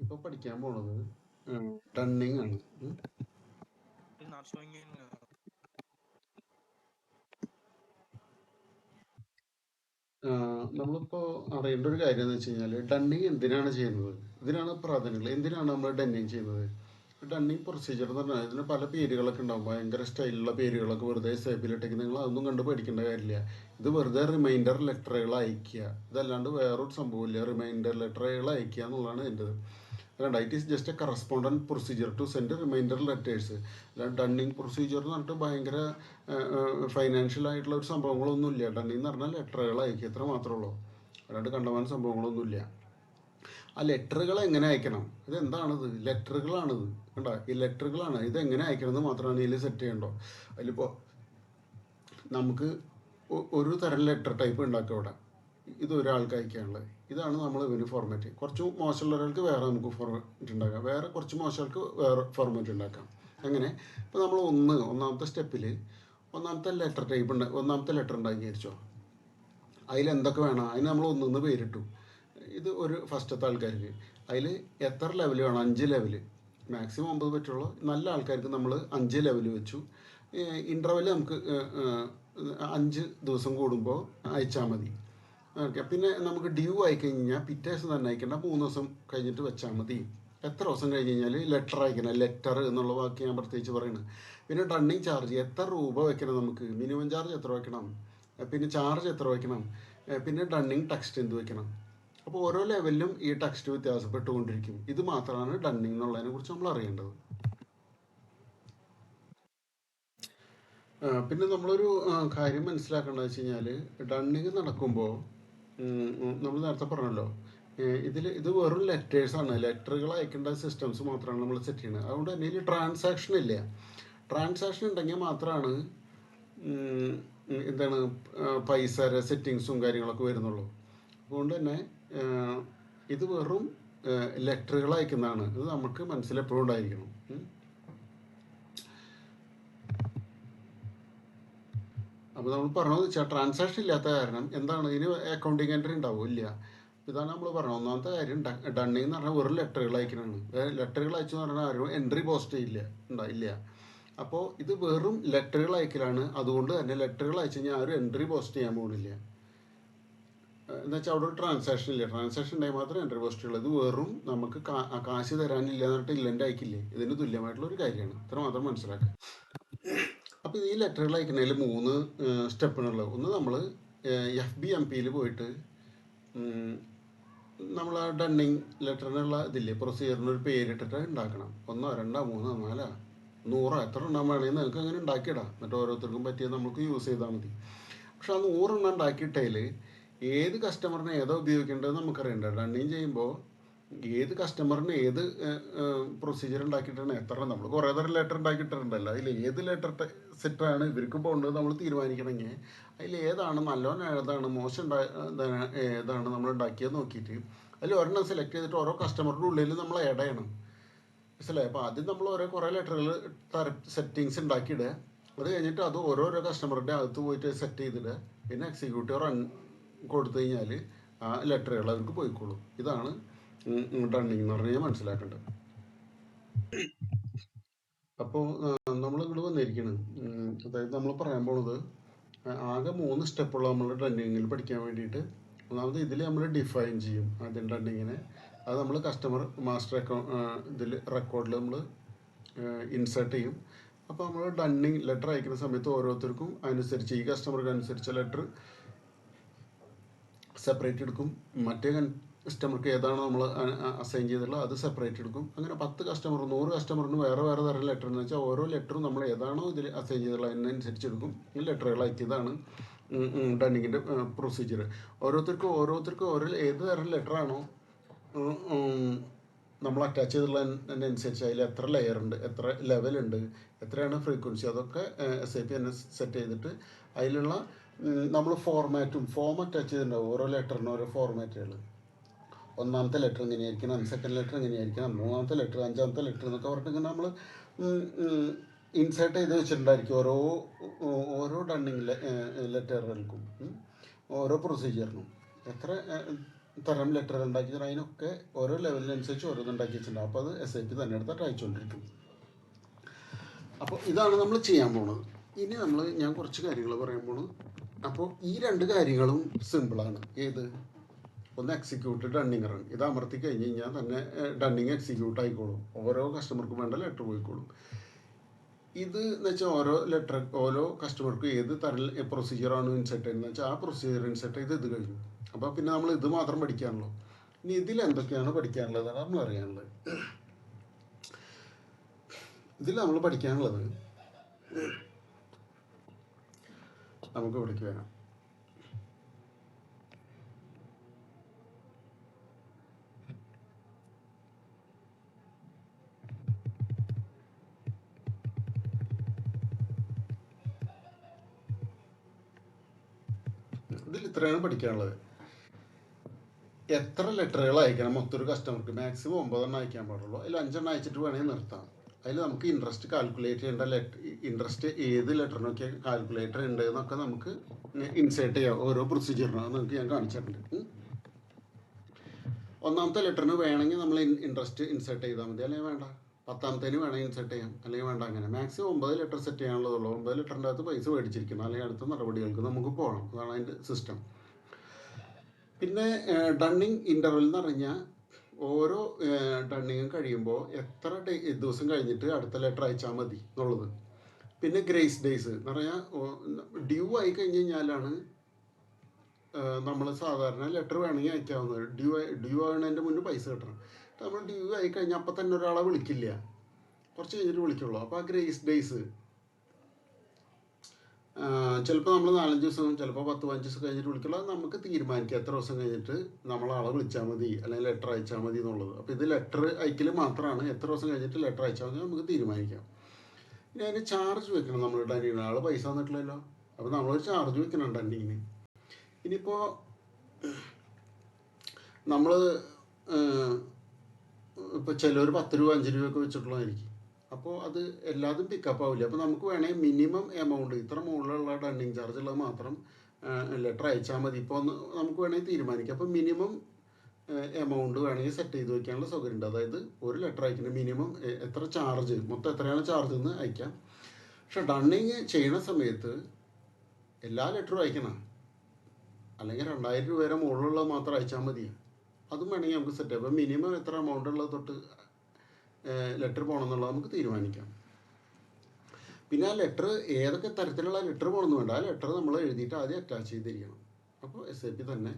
ഇപ്പൊ പഠിക്കാൻ പോണത് ടണ്ണിങ് ആണ്. It's not showing in. നമ്മളിപ്പോ അറിയേണ്ട ഒരു കാര്യം എന്ന് വെച്ച് കഴിഞ്ഞാൽ ഡണ്ണിങ് എന്തിനാണ് ചെയ്യുന്നത്, ഇതിനാണ് പ്രാധാന്യമുള്ളത്. എന്തിനാണ് നമ്മൾ ഡണ്ണിങ് ചെയ്യുന്നത്? ഡണ്ണിങ് പ്രൊസീജിയർ എന്ന് പറഞ്ഞാൽ ഇതിന് പല പേരുകളൊക്കെ ഉണ്ടാവും, ഭയങ്കര സ്റ്റൈലുള്ള പേരുകളൊക്കെ വെറുതെ സേബിലിട്ടേക്ക്. നിങ്ങൾ അതൊന്നും കണ്ട് പേടിക്കേണ്ട കാര്യമില്ല. ഇത് വെറുതെ റിമൈൻഡർ ലെറ്ററുകൾ അയക്കുക, ഇതല്ലാണ്ട് വേറൊരു സംഭവമില്ല. റിമൈൻഡർ ലെറ്ററുകൾ അയക്കുക എന്നുള്ളതാണ് എൻ്റെ. അല്ലാണ്ട് it is just a correspondent procedure to send reminder letters. അല്ലാണ്ട് ഡണ്ണിങ് പ്രൊസീജിയർ എന്ന് പറഞ്ഞിട്ട് ഭയങ്കര ഫൈനാൻഷ്യൽ ആയിട്ടുള്ള ഒരു സംഭവങ്ങളൊന്നുമില്ല. ഡണ്ണിങ് എന്ന് പറഞ്ഞാൽ ലെറ്ററുകൾ അയക്കുക, എത്ര മാത്രമേ ഉള്ളൂ. അല്ലാണ്ട് കണ്ടമാന സംഭവങ്ങളൊന്നുമില്ല. ആ ലെറ്ററുകൾ എങ്ങനെ അയക്കണം, ഇതെന്താണിത്? ലെറ്ററുകളാണിത്. കണ്ടോ, ഈ ലെറ്ററുകളാണ്. ഇതെങ്ങനെ അയക്കണമെന്ന് മാത്രമാണ് ഇതിൽ സെറ്റ് ചെയ്യണ്ടോ. അതിലിപ്പോൾ നമുക്ക് ഒരു തരം ലെറ്റർ ടൈപ്പ് ഉണ്ടാക്കുക ഇവിടെ. ഇത് ഒരാൾക്ക് അയക്കാനുള്ളത്. ഇതാണ് നമ്മൾ ഇതിന് ഫോർമാറ്റ്. കുറച്ച് മോശമുള്ള ഒരാൾക്ക് വേറെ നമുക്ക് ഫോർമാറ്റ് ഉണ്ടാക്കാം, വേറെ കുറച്ച് മോശങ്ങൾക്ക് വേറെ ഫോർമാറ്റ് ഉണ്ടാക്കാം. അങ്ങനെ ഇപ്പോൾ നമ്മൾ ഒന്നാമത്തെ സ്റ്റെപ്പിൽ ഒന്നാമത്തെ ലെറ്റർ ഉണ്ടാക്കി വിചാരിച്ചോ. അതിലെന്തൊക്കെ വേണം, അതിന് നമ്മൾ ഒന്നിന്ന് പേരിട്ടു. ഇത് ഒരു ഫസ്റ്റത്തെ ആൾക്കാർക്ക് അതിൽ എത്ര ലെവൽ വേണം? 5 ലെവൽ, മാക്സിമം 9 പറ്റുള്ളൂ. നല്ല ആൾക്കാർക്ക് നമ്മൾ 5 ലെവൽ വെച്ചു. ഇൻ്റർവെൽ നമുക്ക് 5 ദിവസം കൂടുമ്പോൾ അയച്ചാൽ മതി. ഓക്കെ. പിന്നെ നമുക്ക് ഡ്യൂ ആയിക്കഴിഞ്ഞാൽ പിറ്റേ ദിവസം തന്നെ അയക്കേണ്ട, 3 ദിവസം കഴിഞ്ഞിട്ട് വെച്ചാൽ മതി. എത്ര ദിവസം കഴിഞ്ഞ് കഴിഞ്ഞാൽ ലെറ്റർ അയക്കണം. ലെറ്റർ എന്നുള്ള വാക്ക് ഞാൻ പ്രത്യേകിച്ച് പറയുന്നത്. പിന്നെ റണ്ണിങ് ചാർജ് എത്ര രൂപ വെക്കണം, നമുക്ക് മിനിമം ചാർജ് എത്ര വെക്കണം, പിന്നെ ചാർജ് എത്ര വെക്കണം, പിന്നെ ഡണ്ണിങ് ടെക്സ്റ്റ് എന്ത് വെക്കണം. അപ്പോൾ ഓരോ ലെവലിലും ഈ ടെക്സ്റ്റ് വ്യത്യാസപ്പെട്ടുകൊണ്ടിരിക്കും. ഇത് മാത്രമാണ് ഡണ്ണിങ് എന്നുള്ളതിനെ കുറിച്ച് നമ്മൾ അറിയേണ്ടത്. പിന്നെ നമ്മളൊരു കാര്യം മനസ്സിലാക്കേണ്ടത് വെച്ച് കഴിഞ്ഞാൽ, ഡണ്ണിങ് നടക്കുമ്പോൾ നമ്മൾ നേരത്തെ പറഞ്ഞല്ലോ, ഇത് വെറും ലെറ്റേഴ്സാണ്. ലെറ്ററുകൾ അയക്കേണ്ട സിസ്റ്റംസ് മാത്രമാണ് നമ്മൾ സെറ്റ് ചെയ്യുന്നത്. അതുകൊണ്ട് തന്നെ ഇതിൽ ട്രാൻസാക്ഷൻ ഇല്ല. ട്രാൻസാക്ഷൻ ഉണ്ടെങ്കിൽ മാത്രമാണ് എന്താണ് പൈസ സെറ്റിങ്സും കാര്യങ്ങളൊക്കെ വരുന്നുള്ളൂ. അതുകൊണ്ട് തന്നെ ഇത് വെറും ലെറ്ററുകൾ അയക്കുന്നതാണ്. ഇത് നമുക്ക് മനസ്സിലെപ്പോഴും ഉണ്ടായിരിക്കണം. അപ്പോൾ നമ്മൾ പറഞ്ഞത് വെച്ചാൽ ട്രാൻസാക്ഷൻ ഇല്ലാത്ത കാരണം എന്താണ്, ഇതിന് അക്കൗണ്ടിങ് എൻട്രി ഉണ്ടാവില്ല. ഇതാണ് നമ്മൾ പറഞ്ഞത്. ഒന്നാമത്തെ കാര്യം ഡണ്ണിങ് എന്ന് പറഞ്ഞാൽ വെറും ലെറ്ററുകൾ അയക്കണമാണ്. ലെറ്ററുകൾ അയച്ചു എന്ന് പറഞ്ഞാൽ ആരും എൻട്രി പോസ്റ്റ് ഇല്ല. അപ്പോൾ ഇത് വെറും ലെറ്ററുകൾ അയക്കലാണ്. അതുകൊണ്ട് തന്നെ ലെറ്ററുകൾ അയച്ചു കഴിഞ്ഞാൽ ആരും എൻട്രി പോസ്റ്റ് ചെയ്യാൻ പോകുന്നില്ല. എന്ന് വെച്ചാൽ അവിടെ ഒരു ട്രാൻസാക്ഷൻ ഇല്ല. ട്രാൻസാക്ഷൻ ഉണ്ടെങ്കിൽ മാത്രമേ എൻട്രി പോസ്റ്റ് ഉള്ളൂ. ഇത് വെറും നമുക്ക് കാശ് തരാനില്ല എന്നിട്ട് ഇല്ലൻ്റെ അയക്കില്ലേ, ഇതിന് തുല്യമായിട്ടുള്ള ഒരു കാര്യമാണ്. ഇത്ര മാത്രം മനസ്സിലാക്കുക. അപ്പോൾ ഈ ലെറ്ററുകൾ അയക്കുന്നതിൽ 3 സ്റ്റെപ്പിനുള്ളത്. ഒന്ന്, നമ്മൾ FBMPയിൽ പോയിട്ട് നമ്മൾ ആ ഡണ്ണിങ് ലെറ്ററിനുള്ള ഇതില്ലേ, പ്രൊസീജിയറിനൊരു പേരിട്ടിട്ട് ഉണ്ടാക്കണം. 1, 2, 3, 4, 100 എത്ര എണ്ണം വേണമെങ്കിൽ നിങ്ങൾക്ക് അങ്ങനെ ഉണ്ടാക്കിയിടാം. എന്നിട്ട് ഓരോരുത്തർക്കും പറ്റിയത് നമുക്ക് യൂസ് ചെയ്താൽ മതി. പക്ഷെ ആ 100 എണ്ണം ഉണ്ടാക്കിയിട്ടതിൽ ഏത് കസ്റ്റമറിന് ഏതോ ഉപയോഗിക്കേണ്ടത് നമുക്കറിയണ്ട. ഡണ്ണിങ് ചെയ്യുമ്പോൾ ഏത് കസ്റ്റമറിന് ഏത് പ്രൊസീജിയർ ഉണ്ടാക്കിയിട്ടാണ്, എത്ര നമ്മൾ കുറേ തരം ലെറ്റർ ഉണ്ടാക്കിയിട്ടുണ്ടല്ലോ, അതിൽ ഏത് ലെറ്റർ സെറ്റാണ് ഇവർക്ക് പോകേണ്ടത് നമ്മൾ തീരുമാനിക്കണമെങ്കിൽ അതിൽ ഏതാണ് നല്ലോണം, ഏതാണ് മോശം, ഏതാണ് നമ്മൾ ഉണ്ടാക്കിയത് നോക്കിയിട്ട് അതിൽ ഒരെണ്ണം സെലക്ട് ചെയ്തിട്ട് ഓരോ കസ്റ്റമറുടെ ഉള്ളിൽ നമ്മൾ ആഡ് ചെയ്യണം. മനസ്സിലായി? അപ്പോൾ ആദ്യം നമ്മൾ കുറേ ലെറ്ററുകൾ സെറ്റിങ്സ് ഉണ്ടാക്കിയിടുക. അത് കഴിഞ്ഞിട്ട് അത് ഓരോരോ കസ്റ്റമറുടെ അകത്ത് പോയിട്ട് സെറ്റ് ചെയ്തിടുക. പിന്നെ എക്സിക്യൂട്ടീവ് റൺ കൊടുത്തു കഴിഞ്ഞാൽ ആ ലെറ്ററുകൾ അവർക്ക് പോയിക്കോളും. ഇതാണ് ഡണ്ണിങ് എന്ന് പറഞ്ഞു കഴിഞ്ഞാൽ മനസ്സിലാക്കേണ്ടത്. അപ്പോൾ നമ്മൾ ഇങ്ങോട്ട് വന്നിരിക്കണം. അതായത് നമ്മൾ പറയാൻ പോണത് ആകെ 3 സ്റ്റെപ്പുള്ള നമ്മൾ ഡണ്ണിങ്ങിൽ പഠിക്കാൻ വേണ്ടിയിട്ട്. ഒന്നാമത് ഇതിൽ നമ്മൾ ഡിഫൈൻ ചെയ്യും ആദ്യം ഡണ്ണിങ്ങിനെ. അത് നമ്മൾ കസ്റ്റമർ മാസ്റ്റർ ഇതിൽ റെക്കോർഡിൽ നമ്മൾ ഇൻസേർട്ട് ചെയ്യും. അപ്പോൾ നമ്മൾ ഡണ്ണിങ് ലെറ്റർ അയക്കുന്ന സമയത്ത് ഓരോരുത്തർക്കും അനുസരിച്ച്, ഈ കസ്റ്റമർക്ക് അനുസരിച്ച ലെറ്റർ സെപ്പറേറ്റ് എടുക്കും. മറ്റേ കസ്റ്റമർക്ക് ഏതാണോ നമ്മൾ അസൈൻ ചെയ്തിട്ടുള്ളത് അത് സെപ്പറേറ്റ് എടുക്കും. അങ്ങനെ 10 കസ്റ്റമർ, 100 കസ്റ്റമറിന് വേറെ തരം ലെറ്റർ എന്ന് വെച്ചാൽ ഓരോ ലെറ്ററും നമ്മൾ ഏതാണോ ഇതിൽ അസൈൻ ചെയ്തിട്ടുള്ളത് അതിനനുസരിച്ച് എടുക്കും. ഈ ലെറ്ററുകൾ അയക്കിയതാണ് ഡണ്ണിങ്ങിൻ്റെ പ്രൊസീജിയർ. ഓരോരുത്തർക്കും ഏത് തരം ലെറ്ററാണോ നമ്മൾ അറ്റാച്ച് ചെയ്തിട്ടുള്ളതിനനുസരിച്ച് അതിൽ എത്ര ലെയർ ഉണ്ട്, എത്ര ലെവലുണ്ട്, എത്രയാണ് ഫ്രീക്വൻസി, അതൊക്കെ SAP തന്നെ സെറ്റ് ചെയ്തിട്ട് അതിലുള്ള നമ്മൾ ഫോം അറ്റാച്ച് ചെയ്തിട്ടുണ്ടാവും. ഓരോ ലെറ്ററിനും ഓരോ ഫോർമാറ്റുകൾ. ഒന്നാമത്തെ ലെറ്റർ എങ്ങനെയായിരിക്കണം, സെക്കൻഡ് ലെറ്റർ എങ്ങനെയായിരിക്കണം, 3ാമത്തെ ലെറ്റർ, 5ാമത്തെ ലെറ്റർ എന്നൊക്കെ പറഞ്ഞിട്ട് നമ്മൾ ഇൻസേർട്ട് ചെയ്ത് വെച്ചിട്ടുണ്ടായിരിക്കും ഓരോ ഡണ്ണിങ് ലെറ്ററുകൾക്കും, ഓരോ പ്രൊസീജിയറിനും. തരം ലെറ്റർ ഉണ്ടാക്കി അതിനൊക്കെ ഓരോ ലെവലിനനുസരിച്ച് ഓരോന്ന് ഉണ്ടാക്കി വെച്ചിട്ടുണ്ടാവും. അപ്പോൾ അത് SAP തന്നെ എടുത്തിട്ട് അയച്ചുകൊണ്ടിരിക്കും. അപ്പോൾ ഇതാണ് നമ്മൾ ചെയ്യാൻ പോണത്. ഇനി ഞാൻ കുറച്ച് കാര്യങ്ങൾ പറയാൻ പോണു. അപ്പോൾ ഈ 2 കാര്യങ്ങളും സിമ്പിളാണ്. ഏത്? ഒന്ന് എക്സിക്യൂട്ട്, ഡണ്ണിങ് റൺ. ഇത് അമർത്തി കഴിഞ്ഞ് കഴിഞ്ഞാൽ തന്നെ ഡണ്ണിങ് എക്സിക്യൂട്ട് ആയിക്കോളും. ഓരോ കസ്റ്റമർക്കും വേണ്ട ലെറ്റർ പോയിക്കോളും. ഇത് എന്ന് വെച്ചാൽ ഓരോ കസ്റ്റമർക്കും ഏത് തരം പ്രൊസീജിയറാണ് ഇൻസെർട്ട് ചെയ്യുന്നത് വെച്ചാൽ ആ പ്രൊസീജിയർ ഇൻസെർട്ട് ചെയ്ത് ഇത് കഴിഞ്ഞു. അപ്പോൾ പിന്നെ നമ്മൾ ഇത് മാത്രം പഠിക്കാനുള്ളൂ. ഇനി ഇതിൽ എന്തൊക്കെയാണ് പഠിക്കാനുള്ളതാണ് നമ്മൾ അറിയാനുള്ളത്. ഇതിൽ നമ്മൾ പഠിക്കാനുള്ളത് നമുക്ക് ഇവിടേക്ക് വരാം. ഇതിൽ ഇത്രയാണ് പഠിക്കാനുള്ളത്. എത്ര ലെറ്ററുകൾ അയക്കണം മൊത്തം ഒരു കസ്റ്റമർക്ക്? മാക്സിമം 9 അയക്കാൻ പാടുള്ളൂ. അതിൽ 5 അയച്ചിട്ട് വേണമെങ്കിൽ നിർത്താം. അതിൽ നമുക്ക് ഇൻട്രസ്റ്റ് കാൽക്കുലേറ്റ് ചെയ്യേണ്ട ഇൻട്രസ്റ്റ് ഏത് ലെറ്ററിനൊക്കെ കാൽക്കുലേറ്റർ ഉണ്ട് എന്നൊക്കെ നമുക്ക് ഇൻസേർട്ട് ചെയ്യാം. ഓരോ പ്രൊസീജിയറിനും നമുക്ക് ഞാൻ കാണിച്ചിട്ടുണ്ട്. ഒന്നാമത്തെ ലെറ്ററിന് വേണമെങ്കിൽ നമ്മൾ ഇൻട്രസ്റ്റ് ഇൻസേർട്ട് ചെയ്താൽ മതി, അല്ലെങ്കിൽ വേണ്ട. 10ാമത്തേന് വേണമെങ്കിൽ ഇൻസേർട്ട് ചെയ്യാം, അല്ലെങ്കിൽ വേണ്ട. അങ്ങനെ മാക്സിമം 9 ലെറ്റർ സെറ്റ് ചെയ്യാനുള്ളതുള്ളൂ. 9 ലെറ്ററിൻ്റെ അകത്ത് പൈസ മേടിച്ചിരിക്കണം, അല്ലെങ്കിൽ അടുത്ത നടപടികൾക്ക് നമുക്ക് പോകണം. അതാണ് അതിൻ്റെ സിസ്റ്റം. പിന്നെ ഡണ്ണിങ് ഇൻ്റർവെൽ എന്ന് പറഞ്ഞാൽ ഓരോ ഡണ്ണിങ്ങും കഴിയുമ്പോൾ എത്ര ദിവസം കഴിഞ്ഞിട്ട് അടുത്ത ലെറ്റർ അയച്ചാൽ മതി എന്നുള്ളത്. പിന്നെ ഗ്രേസ് ഡേയ്സ് എന്ന് പറഞ്ഞാൽ ഡ്യൂ ആയി കഴിഞ്ഞ് കഴിഞ്ഞാലാണ് നമ്മൾ സാധാരണ ലെറ്റർ വേണമെങ്കിൽ അയക്കാവുന്നത്. ഡ്യൂ ആകുന്നതിൻ്റെ മുന്നേ പൈസ കിട്ടണം. നമ്മൾ ഡ്യൂ ആയി കഴിഞ്ഞാൽ അപ്പം തന്നെ ഒരാളെ വിളിക്കില്ല, കുറച്ച് കഴിഞ്ഞിട്ട് വിളിക്കുള്ളൂ. അപ്പോൾ ആ ഗ്രേസ് ഡേയ്സ് ചിലപ്പോൾ നമ്മൾ 4-5 ദിവസം, ചിലപ്പോൾ 10-15 ദിവസം കഴിഞ്ഞിട്ട് വിളിക്കുള്ളൂ. അത് നമുക്ക് തീരുമാനിക്കാം എത്ര ദിവസം കഴിഞ്ഞിട്ട് നമ്മളാളെ വിളിച്ചാൽ മതി അല്ലെങ്കിൽ ലെറ്റർ അയച്ചാൽ മതി എന്നുള്ളത്. അപ്പോൾ ഇത് ലെറ്റർ അയക്കൽ മാത്രമാണ്. എത്ര ദിവസം കഴിഞ്ഞിട്ട് ലെറ്റർ അയച്ചാൽ മതി നമുക്ക് തീരുമാനിക്കാം. ഇനി അതിന് ചാർജ് വെക്കണം. നമ്മൾ ഡണ്ണിങ്ങിന് ആൾ പൈസ തന്നിട്ടില്ലല്ലോ, അപ്പോൾ നമ്മളൊരു ചാർജ് വെക്കണം ഡണ്ണിങ്ങിന്. ഇനിയിപ്പോൾ നമ്മൾ ഇപ്പോൾ ചിലർ 10 രൂപ 5 രൂപയൊക്കെ വെച്ചിട്ടുള്ളതായിരിക്കും. അപ്പോൾ അത് എല്ലാതും പിക്കപ്പ് ആവില്ല. അപ്പോൾ നമുക്ക് വേണമെങ്കിൽ മിനിമം എമൗണ്ട് ഇത്ര മുകളിലുള്ള ഡണ്ണിങ് ചാർജ് ഉള്ളത് മാത്രം ലെറ്റർ അയച്ചാൽ മതി ഇപ്പോൾ നമുക്ക് വേണമെങ്കിൽ തീരുമാനിക്കാം. അപ്പോൾ മിനിമം എമൗണ്ട് വേണമെങ്കിൽ സെറ്റ് ചെയ്ത് വയ്ക്കാനുള്ള സൗകര്യമുണ്ട്. അതായത് ഒരു ലെറ്റർ അയക്കുന്ന മിനിമം എത്ര ചാർജ്, മൊത്തം എത്രയാണ് ചാർജ് എന്ന് അയക്കാം. പക്ഷെ ഡണ്ണിങ് ചെയ്യുന്ന സമയത്ത് എല്ലാ ലെറ്ററും അയക്കണം, അല്ലെങ്കിൽ 2000 രൂപ വരെ മുകളിലുള്ളത് മാത്രം അയച്ചാൽ മതി. അതും വേണമെങ്കിൽ നമുക്ക് സെറ്റ് ചെയ്യാം. അപ്പോൾ മിനിമം എത്ര എമൗണ്ട് ഉള്ളത് തൊട്ട് ലെറ്റർ പോകണമെന്നുള്ളത് നമുക്ക് തീരുമാനിക്കാം. പിന്നെ ആ ലെറ്റർ ഏതൊക്കെ തരത്തിലുള്ള ലെറ്റർ പോകണമെന്ന് വേണ്ട, ആ ലെറ്റർ നമ്മൾ എഴുതിയിട്ട് ആദ്യം അറ്റാച്ച് ചെയ്തിരിക്കണം. അപ്പോൾ SAP തന്നെ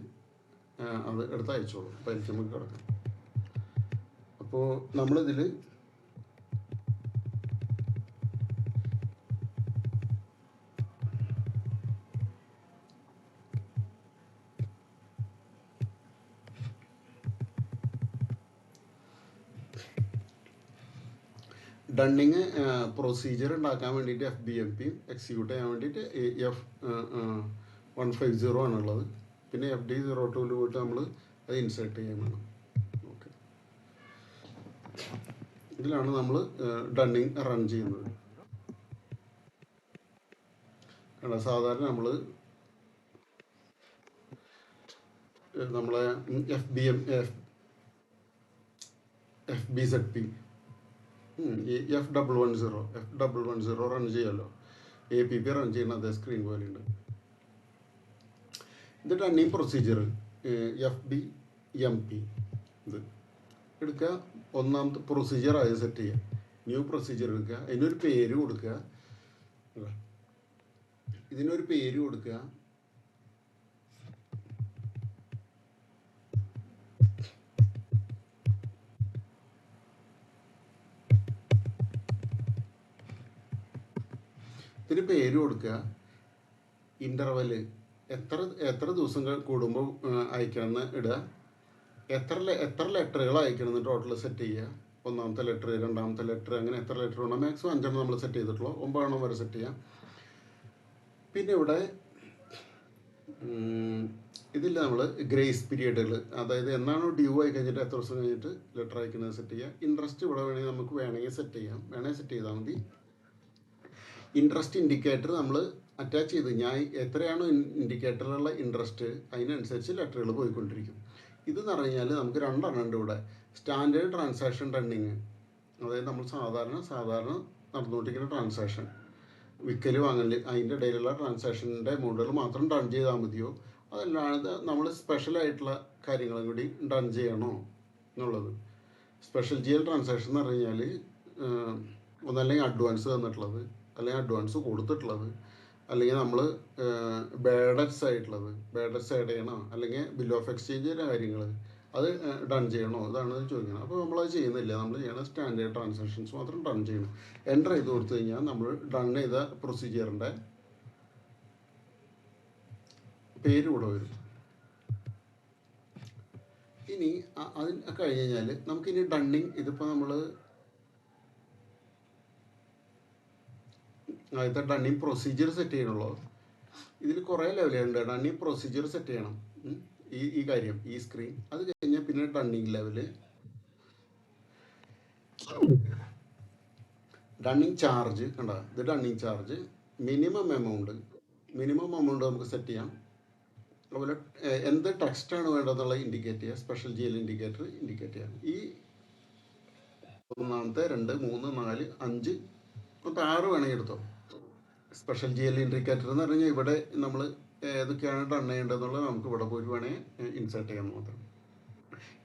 അത് എടുത്ത് അയച്ചോളൂ. അപ്പോൾ അതിലേക്ക് നമുക്ക് കിടക്കാം. അപ്പോൾ നമ്മളിതിൽ ഡണ്ണിങ് പ്രൊസീജിയർ ഉണ്ടാക്കാൻ വേണ്ടിയിട്ട് FBMP എക്സിക്യൂട്ട് ചെയ്യാൻ വേണ്ടിയിട്ട് F150 ആണുള്ളത്. പിന്നെ FD02 പോയിട്ട് നമ്മൾ അത് ഇൻസേർട്ട് ചെയ്യാൻ വേണം. ഓക്കെ, ഇതിലാണ് നമ്മൾ ഡണ്ണിങ് റൺ ചെയ്യുന്നത്. കാരണം സാധാരണ നമ്മളെ FBZP F110 റൺ ചെയ്യാമല്ലോ. APP റൺ ചെയ്യുന്ന അതേ സ്ക്രീൻ പോലെയുണ്ട്. ഇത് ഡണ്ണിങ് പ്രൊസീജിയർ FBMP ഇത് എടുക്കുക. ഒന്നാമത്തെ പ്രൊസീജിയർ ആദ്യം സെറ്റ് ചെയ്യുക. ന്യൂ പ്രൊസീജിയർ എടുക്കുക, അതിനൊരു പേര് കൊടുക്കുക. ഇതിനൊരു പേര് കൊടുക്കുക. ഇതിന് പേര് കൊടുക്കുക. ഇൻ്റർവെല് എത്ര ദിവസം കൂടുമ്പോൾ അയക്കണമെന്ന് ഇടുക. എത്ര ലെറ്ററുകൾ അയക്കണമെന്ന് ടോട്ടൽ സെറ്റ് ചെയ്യുക. ഒന്നാമത്തെ ലെറ്റർ, രണ്ടാമത്തെ ലെറ്റർ, അങ്ങനെ എത്ര ലെറ്റർ വേണം. മാക്സിമം 5 നമ്മൾ സെറ്റ് ചെയ്തിട്ടുള്ളൂ. 9 വരെ സെറ്റ് ചെയ്യാം. പിന്നെ ഇവിടെ ഇതിൽ നമ്മൾ ഗ്രേസ് പീരിയഡുകൾ, അതായത് എന്നാണോ ഡ്യൂ ആയി കഴിഞ്ഞിട്ട് എത്ര ദിവസം കഴിഞ്ഞിട്ട് ലെറ്റർ അയക്കുന്നത് സെറ്റ് ചെയ്യുക. ഇൻട്രസ്റ്റ് ഇവിടെ വേണമെങ്കിൽ സെറ്റ് ചെയ്യാം. സെറ്റ് ചെയ്താൽ മതി. ഇൻട്രസ്റ്റ് ഇൻഡിക്കേറ്റർ നമ്മൾ അറ്റാച്ച് ചെയ്ത് എത്രയാണോ ഇൻഡിക്കേറ്ററിലുള്ള ഇൻട്രസ്റ്റ് അതിനനുസരിച്ച് ലെറ്ററുകൾ പോയിക്കൊണ്ടിരിക്കും. ഇതെന്ന് പറഞ്ഞു കഴിഞ്ഞാൽ നമുക്ക് രണ്ടെണ്ണം ഉണ്ട് ഇവിടെ. സ്റ്റാൻഡേർഡ് ട്രാൻസാക്ഷൻ റണ്ണിങ്, അതായത് നമ്മൾ സാധാരണ നടന്നുകൊണ്ടിരിക്കുന്ന ട്രാൻസാക്ഷൻ, വിൽക്കൽ വാങ്ങൽ, അതിൻ്റെ ഇടയിലുള്ള ട്രാൻസാക്ഷൻ്റെ എമൗണ്ടുകൾ മാത്രം ഡൺ ചെയ്താൽ മതിയോ, അതല്ലാതെ നമ്മൾ സ്പെഷ്യലായിട്ടുള്ള കാര്യങ്ങളും കൂടി ഡൺ ചെയ്യണോ എന്നുള്ളത്. സ്പെഷ്യൽ ജിഎൽ ട്രാൻസാക്ഷൻ എന്ന് പറഞ്ഞു കഴിഞ്ഞാൽ ഒന്നല്ലെങ്കിൽ അഡ്വാൻസ് തന്നിട്ടുള്ളത്, അല്ലെങ്കിൽ അഡ്വാൻസ് കൊടുത്തിട്ടുള്ളത്, അല്ലെങ്കിൽ നമ്മൾ ബാഡറ്റ്സ് ആയിട്ടുള്ളത്, ബാഡറ്റ്സ് ആഡ് ചെയ്യണോ, അല്ലെങ്കിൽ ബിൽ ഓഫ് എക്സ്ചേഞ്ചിൻ്റെ കാര്യങ്ങൾ അത് ഡൺ ചെയ്യണോ, ഇതാണ് ചോദിക്കുന്നത്. അപ്പോൾ നമ്മളത് ചെയ്യുന്നില്ല. നമ്മൾ ചെയ്യണ സ്റ്റാൻഡേർഡ് ട്രാൻസാക്ഷൻസ് മാത്രം ഡൺ ചെയ്യണം. എൻ്റർ ചെയ്ത് കൊടുത്തു കഴിഞ്ഞാൽ നമ്മൾ ഡൺ ചെയ്ത പ്രൊസീജിയറിൻ്റെ പേര് ഇവിടെ വരും. ഇനി അതിന് കഴിഞ്ഞ് കഴിഞ്ഞാൽ നമുക്കിനി ഡണ്ണിങ്, ഇതിപ്പോൾ നമ്മൾ ആദ്യത്തെ ഡണ്ണിങ് പ്രൊസീജിയർ സെറ്റ് ചെയ്യണുള്ളൂ. ഇതിൽ കുറേ ലെവലുണ്ട്. ഡണ്ണിങ് പ്രൊസീജിയർ സെറ്റ് ചെയ്യണം, ഈ കാര്യം, ഈ സ്ക്രീൻ. അത് കഴിഞ്ഞാൽ പിന്നെ ഡണ്ണിങ് ലെവല്, ഡണ്ണിങ് ചാർജ് കണ്ട, ഇത് ഡണ്ണിങ് ചാർജ്. മിനിമം എമൗണ്ട് നമുക്ക് സെറ്റ് ചെയ്യാം. അതുപോലെ എന്ത് ടെക്സ്റ്റാണ് വേണ്ടതെന്നുള്ള ഇൻഡിക്കേറ്റ് ചെയ്യുക, സ്പെഷ്യൽ ജിഎൽ ഇൻഡിക്കേറ്റർ ഇൻഡിക്കേറ്റ് ചെയ്യാം. ഈ 1, 2, 3, 4, 5, മൊത്തം 6 വേണമെങ്കിൽ എടുത്തോ. സ്പെഷ്യൽ ജിഎൽ ഇൻഡിക്കേറ്റർ എന്ന് പറഞ്ഞു കഴിഞ്ഞാൽ ഇവിടെ നമ്മൾ ഏതൊക്കെയാണ് ഡൺ ചെയ്യേണ്ടതെന്നുള്ളത് നമുക്ക് ഇവിടെ പോയി വേണമെങ്കിൽ ഇൻസേർട്ട് ചെയ്യാൻ മാത്രം.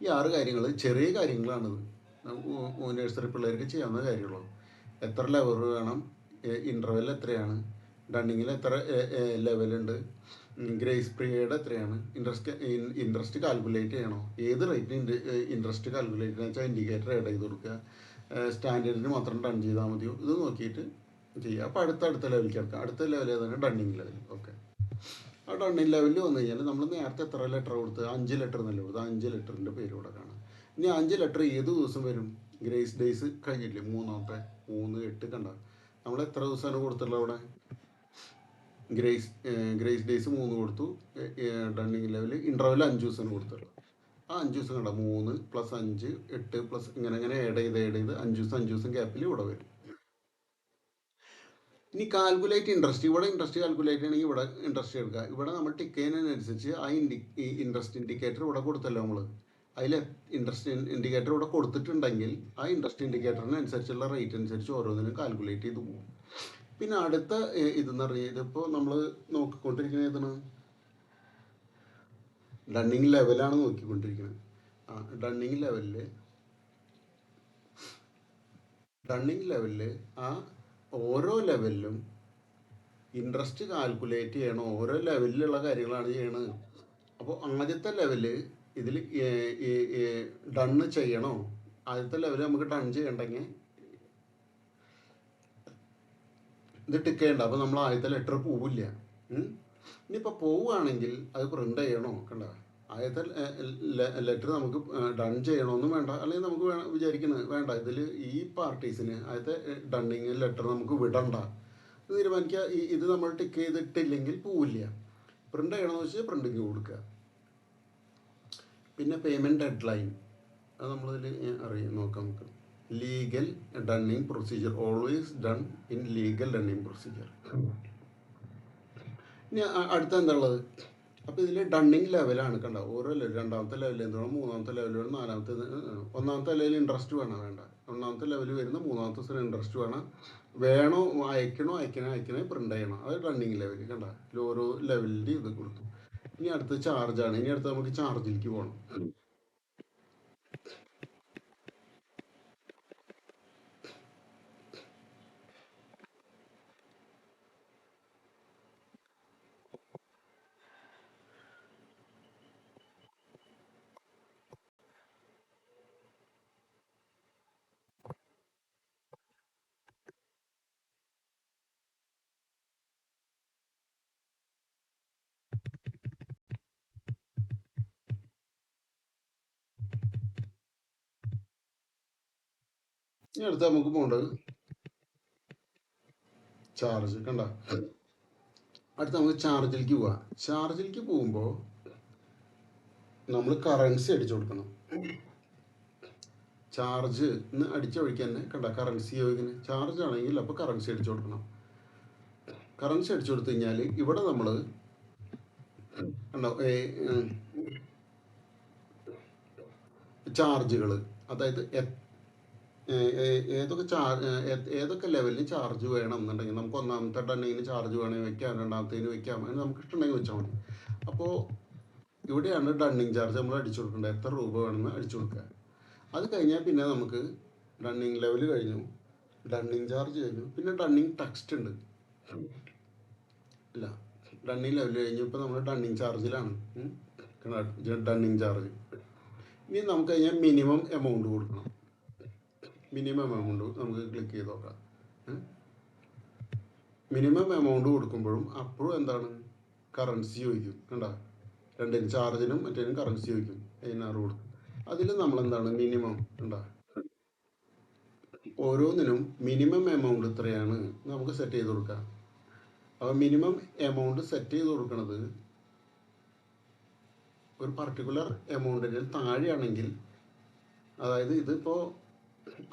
ഈ 6 കാര്യങ്ങൾ ചെറിയ കാര്യങ്ങളാണിത്, നഴ്സറി പിള്ളേർക്ക് ചെയ്യാവുന്ന കാര്യങ്ങളോ. എത്ര ലെവൽ വേണം, ഇൻ്റർവെൽ എത്രയാണ്, ഡണ്ണിങ്ങിൽ എത്ര ലെവലുണ്ട്, ഗ്രേസ് പീരീഡ് എത്രയാണ്, ഇൻട്രസ്റ്റ് കാൽക്കുലേറ്റ് ചെയ്യണോ, ഏത് റേറ്റിന് ഇൻട്രസ്റ്റ് കാൽക്കുലേറ്റ് ചെയ്യുക വെച്ചാൽ ഇൻഡിക്കേറ്റർ ആഡ് ചെയ്ത് കൊടുക്കുക, സ്റ്റാൻഡേർഡിന് മാത്രം ഡൺ ചെയ്താൽ മതിയോ, ഇത് നോക്കിയിട്ട് ചെയ്യുക. അപ്പോൾ അടുത്ത ലെവലിലേക്ക് എടുക്കുക. അടുത്ത ലെവൽ ഏതാണ്, ഡണ്ണിങ് ലെവൽ. ഓക്കെ, ആ ഡണ്ണിങ് ലെവലിൽ വന്നു കഴിഞ്ഞാൽ നമ്മൾ നേരത്തെ എത്ര ലെറ്റർ കൊടുത്ത്, 5 ലെറ്റർ എന്നല്ലേ കൊടുത്ത്, 5 ലെറ്ററിൻ്റെ പേര് ഇവിടെ കാണാം. ഇനി 5 ലെറ്റർ ഏത് ദിവസം വരും, ഗ്രേസ് ഡേയ്സ് കഴിഞ്ഞില്ലേ, 3, 8 കണ്ട, നമ്മൾ എത്ര ദിവസമാണ് കൊടുത്തിട്ടുള്ളത് അവിടെ, ഗ്രേസ് ഡേയ്സ് 3 കൊടുത്തു. ഡണ്ണിങ് ലെവൽ ഇൻ്റർവെൽ 5 ദിവസമാണ് കൊടുത്തിട്ടുള്ളത്. ആ 5 ദിവസം കണ്ട, 3 + 5 8 പ്ലസ് ഇങ്ങനെ ആഡ് ചെയ്ത് 5 ദിവസം ഗ്യാപ്പിൽ ഇവിടെ വരും. ഇനി കാൽക്കുലേറ്റ് ഇൻട്രസ്റ്റ്, ഇവിടെ ഇൻട്രസ്റ്റ് കാൽക്കുലേറ്റ് ചെയ്യണമെങ്കിൽ ഇവിടെ ഇൻട്രസ്റ്റ് എടുക്കുക. ഇവിടെ നമ്മൾ ടിക്ക് ചെയ്യുന്നതിനനുസരിച്ച് ആ ഇൻട്രസ്റ്റ് ഇൻഡിക്കേറ്റർ ഇവിടെ കൊടുത്തല്ലോ നമ്മൾ, അതിൽ ഇൻട്രസ്റ്റ് ഇൻഡിക്കേറ്റർ ഇവിടെ കൊടുത്തിട്ടുണ്ടെങ്കിൽ ആ ഇൻട്രസ്റ്റ് ഇൻഡിക്കേറ്ററിനനുസരിച്ചുള്ള റേറ്റ് അനുസരിച്ച് ഓരോന്നിനും കാൽക്കുലേറ്റ് ചെയ്ത് പോകും. പിന്നെ അടുത്ത ഇതെന്ന് പറഞ്ഞാൽ, ഇതിപ്പോൾ നമ്മൾ നോക്കിക്കൊണ്ടിരിക്കുന്നത് ഏതാണ്, ഡണ്ണിങ് ലെവലാണ് നോക്കിക്കൊണ്ടിരിക്കുന്നത്. ഡണ്ണിങ് ലെവലിൽ ആ ഓരോ ലെവലിലും ഇൻട്രസ്റ്റ് കാൽക്കുലേറ്റ് ചെയ്യണം, ഓരോ ലെവലിലുള്ള കാര്യങ്ങളാണ് ചെയ്യണത്. അപ്പോൾ ആദ്യത്തെ ലെവല് ഇതിൽ ഡണ്ണ് ചെയ്യണോ, ആദ്യത്തെ ലെവൽ നമുക്ക് ഡൺ ചെയ്യണ്ടെങ്കിൽ ഇത് ടിക്ക് ചെയ്യണ്ട. അപ്പോൾ നമ്മൾ ആദ്യത്തെ ലെറ്റർ പോവില്ല. ഇനിയിപ്പോൾ പോവുകയാണെങ്കിൽ അത് പ്രിൻ്റ് ചെയ്യണോ, കണ്ട, ആദ്യത്തെ ലെറ്റർ നമുക്ക് ഡൺ ചെയ്യണമെന്നും വേണ്ട, അല്ലെങ്കിൽ നമുക്ക് വിചാരിക്കുന്നത് വേണ്ട, ഇതിൽ ഈ പാർട്ടീസിന് ആദ്യത്തെ ഡണ്ണിങ് ലെറ്റർ നമുക്ക് വിടണ്ട തീരുമാനിക്കുക. ഇത് നമ്മൾ ടിക്ക് ചെയ്തിട്ടില്ലെങ്കിൽ പോവില്ല. പ്രിൻ്റ് ചെയ്യണമെന്ന് വെച്ചാൽ പ്രിൻറ്റിങ് കൊടുക്കുക. പിന്നെ പേയ്മെൻറ്റ് ഡെഡ് ലൈൻ, അത് നമ്മളിതിൽ നോക്കാം നമുക്ക്. Legal dunning procedure, always done in legal dunning procedure. ഇനി അടുത്ത എന്താ ഉള്ളത്, അപ്പോൾ ഇതിൽ ഡണ്ണിങ് ലെവലാണ് കണ്ട, ഓരോ ലെവൽ, 2ാമത്തെ ലെവലിൽ എന്താണ്, 3ാമത്തെ ലെവൽ വേണം, 4ാമത്തെ, 1ാമത്തെ ലെവലിൽ ഇൻട്രസ്റ്റ് വേണ്ട, 1ാമത്തെ ലെവൽ വരുന്ന 3ാമത്തെ ദിവസം ഇൻട്രസ്റ്റ് വേണോ, അയക്കണേ പ്രിൻ്റ് ചെയ്യണം, അത് ഡണ്ണിങ് ലെവൽ കണ്ട. ഓരോ ലെവലിൽ ഇത് കൊടുത്തു. ഇനി അടുത്ത് ചാർജാണ്. ഇനി അടുത്ത് നമുക്ക് ചാർജിലേക്ക് പോകണം. ഇനി അടുത്ത് നമുക്ക് പോകേണ്ടത് ചാർജ് കണ്ട. അടുത്ത് നമുക്ക് ചാർജിലേക്ക് പോവാം. ചാർജിലേക്ക് പോകുമ്പോൾ നമ്മൾ കറൻസി അടിച്ചു കൊടുക്കണം. ചാർജ് അടിച്ചൊഴിക്കാൻ തന്നെ കണ്ട, കറൻസി ചോദിക്കുന്നത്. ചാർജ് ആണെങ്കിൽ അപ്പോൾ കറൻസി അടിച്ചു കൊടുക്കണം. കറൻസി അടിച്ചു കൊടുത്തു കഴിഞ്ഞാൽ ഇവിടെ നമ്മൾ കണ്ടോ, ചാർജുകൾ, അതായത് ഏതൊക്കെ ലെവലിൽ ചാർജ് വേണം എന്നുണ്ടെങ്കിൽ നമുക്ക് ഒന്നാമത്തെ ഡണ്ണിങ്ങിന് ചാർജ് വേണമെങ്കിൽ വെക്കാം, രണ്ടാമത്തേന് വെക്കാം, അങ്ങനെ നമുക്ക് ഇഷ്ടമുണ്ടെങ്കിൽ വെച്ചാൽ മതി. അപ്പോൾ ഇവിടെയാണ് ഡണ്ണിങ് ചാർജ് നമ്മൾ അടിച്ചു കൊടുക്കേണ്ടത്, എത്ര രൂപ വേണമെന്ന് അടിച്ചു കൊടുക്കുക. അത് കഴിഞ്ഞാൽ പിന്നെ നമുക്ക് ഡണ്ണിങ് ലെവൽ കഴിഞ്ഞു, ഡണ്ണിങ് ചാർജ് കഴിഞ്ഞു, പിന്നെ ഡണ്ണിങ് ടെക്സ്റ്റ് ഉണ്ട്. ഇല്ല, ഡണ്ണിങ് ലെവൽ കഴിഞ്ഞു, ഇപ്പോൾ നമ്മൾ ഡണ്ണിങ് ചാർജിലാണ്. ഡണ്ണിങ് ചാർജ് ഇനി നമുക്ക് കഴിഞ്ഞാൽ മിനിമം എമൗണ്ട് കൊടുക്കണം. മിനിമം എമൗണ്ട് നമുക്ക് ക്ലിക്ക് ചെയ്ത് നോക്കാം. മിനിമം എമൗണ്ട് കൊടുക്കുമ്പോഴും അപ്പോഴും എന്താണ്, കറൻസി ചോദിക്കും. കണ്ട, രണ്ടിനും ചാർജിനും മറ്റേനും കറൻസി ചോദിക്കും. 16 കൊടുക്കും. അതിൽ നമ്മളെന്താണ് മിനിമം കണ്ട, ഓരോന്നിനും മിനിമം എമൗണ്ട് ഇത്രയാണ് നമുക്ക് സെറ്റ് ചെയ്ത് കൊടുക്കാം. അപ്പോൾ മിനിമം എമൗണ്ട് സെറ്റ് ചെയ്ത് കൊടുക്കുന്നത് ഒരു പർട്ടിക്കുലർ എമൗണ്ടിന് താഴെയാണെങ്കിൽ, അതായത് ഇതിപ്പോൾ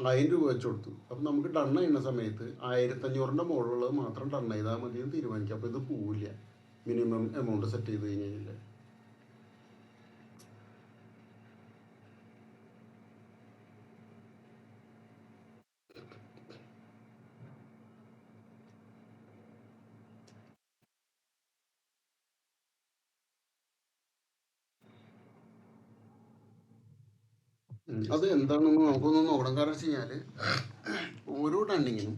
1000 രൂപ വെച്ച് കൊടുത്തു, അപ്പം നമുക്ക് ഡൺ ചെയ്യുന്ന സമയത്ത് 1500ൻ്റെ മുകളിലുള്ളത് മാത്രം ഡൺ ചെയ്താൽ മതി എന്ന് തീരുമാനിക്കാം. അപ്പോൾ ഇത് പോവില്ല മിനിമം എമൗണ്ട് സെറ്റ് ചെയ്ത് കഴിഞ്ഞാൽ. അത് എന്താണെന്ന് നമുക്കൊന്ന് നോക്കണം. കാരണം വെച്ച് കഴിഞ്ഞാൽ ഓരോ ഡണ്ണിങ്ങിനും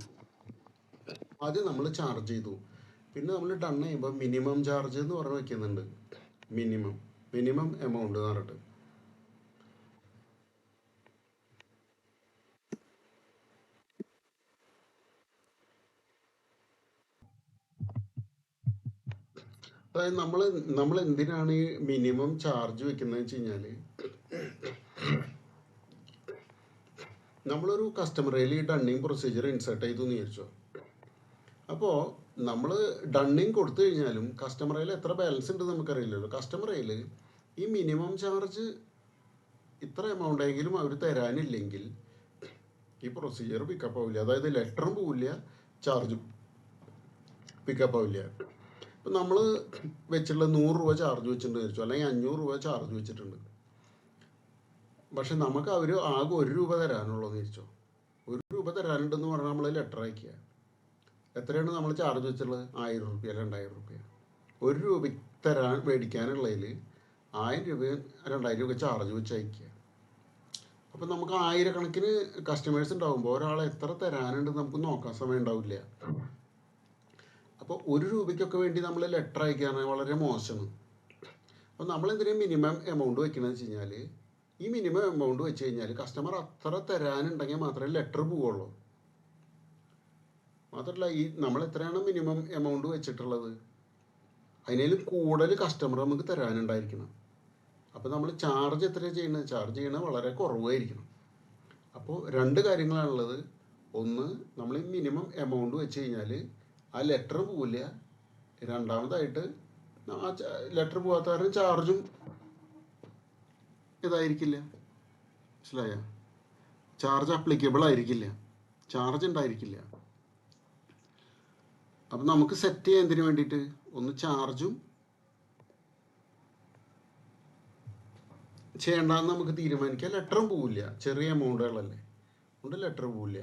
ആദ്യം നമ്മൾ ചാർജ് ചെയ്തു, പിന്നെ നമ്മൾ ഡൺ ചെയ്യുമ്പോൾ മിനിമം ചാർജ് എന്ന് പറഞ്ഞ് വയ്ക്കുന്നുണ്ട്. മിനിമം എമൗണ്ട് എന്ന് പറഞ്ഞിട്ട്. അതായത് നമ്മൾ എന്തിനാണ് ഈ മിനിമം ചാർജ് വെക്കുന്നത് വെച്ച് കഴിഞ്ഞാൽ, നമ്മളൊരു കസ്റ്റമറിൽ ഈ ഡണ്ണിങ് പ്രൊസീജിയർ ഇൻസേർട്ട് ചെയ്തു എന്ന് വിചാരിച്ചോ. അപ്പോൾ നമ്മൾ ഡണ്ണിങ് കൊടുത്തു കഴിഞ്ഞാലും കസ്റ്റമറിൽ എത്ര ബാലൻസ് ഉണ്ടെന്ന് നമുക്കറിയില്ലല്ലോ. കസ്റ്റമറിൽ ഈ മിനിമം ചാർജ് ഇത്ര എമൗണ്ട് എങ്കിലും അവർ തരാനില്ലെങ്കിൽ ഈ പ്രൊസീജിയർ പിക്കപ്പ് ആവില്ല. അതായത് ലെറ്ററും പോവില്ല, ചാർജും പിക്കപ്പ് ആവില്ല. ഇപ്പം നമ്മൾ വെച്ചിട്ടുള്ള 100 രൂപ ചാർജ് വെച്ചിട്ടുണ്ട് വിചാരിച്ചു, അല്ലെങ്കിൽ 500 രൂപ ചാർജ് വെച്ചിട്ടുണ്ട്. പക്ഷെ നമുക്ക് അവർ ആകെ 1 രൂപ തരാനുള്ളൂ എന്ന് വിചാരിച്ചോ. 1 രൂപ തരാനുണ്ടെന്ന് പറഞ്ഞാൽ നമ്മൾ ലെറ്റർ അയക്കുക. എത്രയാണ് നമ്മൾ ചാർജ് വെച്ചിട്ടുള്ളത്? 1000 രൂപ, 2000 രൂപ. 1 രൂപ മേടിക്കാനുള്ളതിൽ 1000 രൂപ 2000 രൂപ ചാർജ് വെച്ച് അയക്കുക. അപ്പം നമുക്ക് ആയിരക്കണക്കിന് കസ്റ്റമേഴ്സ് ഉണ്ടാകുമ്പോൾ ഒരാൾ എത്ര തരാനുണ്ടെന്ന് നമുക്ക് നോക്കാൻ സമയം ഉണ്ടാവില്ല. അപ്പോൾ 1 രൂപയ്ക്കൊക്കെ വേണ്ടി നമ്മൾ ലെറ്റർ അയക്കുകയാണ്, വളരെ മോശമാണ്. അപ്പോൾ നമ്മളെന്തിനും മിനിമം എമൗണ്ട് വെക്കണമെന്ന് വെച്ച് കഴിഞ്ഞാൽ, ഈ മിനിമം എമൗണ്ട് വെച്ച് കഴിഞ്ഞാൽ കസ്റ്റമർ അത്ര തരാനുണ്ടെങ്കിൽ മാത്രമേ ലെറ്റർ പോവുള്ളൂ. മാത്രമല്ല, ഈ നമ്മൾ എത്രയാണ് മിനിമം എമൗണ്ട് വെച്ചിട്ടുള്ളത് അതിനേലും കൂടുതൽ കസ്റ്റമർ നമുക്ക് തരാനുണ്ടായിരിക്കണം. അപ്പോൾ നമ്മൾ ചാർജ് എത്രയാണ് ചെയ്യുന്നത്? ചാർജ് ചെയ്യണത് വളരെ കുറവായിരിക്കണം. അപ്പോൾ 2 കാര്യങ്ങളാണുള്ളത്. ഒന്ന്, നമ്മൾ ഈ മിനിമം എമൗണ്ട് വെച്ച് കഴിഞ്ഞാൽ ആ ലെറ്റർ പോവില്ല. രണ്ടാമതായിട്ട് ആ ലെറ്റർ പോകാത്ത കാരണം ചാർജും ഇതായിരിക്കില്ല. മനസ്സിലായ? ചാർജ് അപ്ലിക്കബിൾ ആയിരിക്കില്ല, ചാർജ് ഉണ്ടായിരിക്കില്ല. അപ്പം നമുക്ക് സെറ്റ് ചെയ്യാൻ എന്തിനു വേണ്ടിയിട്ട്, ഒന്ന് ചാർജും ചെയ്യേണ്ടെന്ന് നമുക്ക് തീരുമാനിക്കാം. ലെറ്ററും പോവില്ല, ചെറിയ എമൗണ്ടുകളല്ലേ, അതുകൊണ്ട് ലെറ്റർ പോവില്ല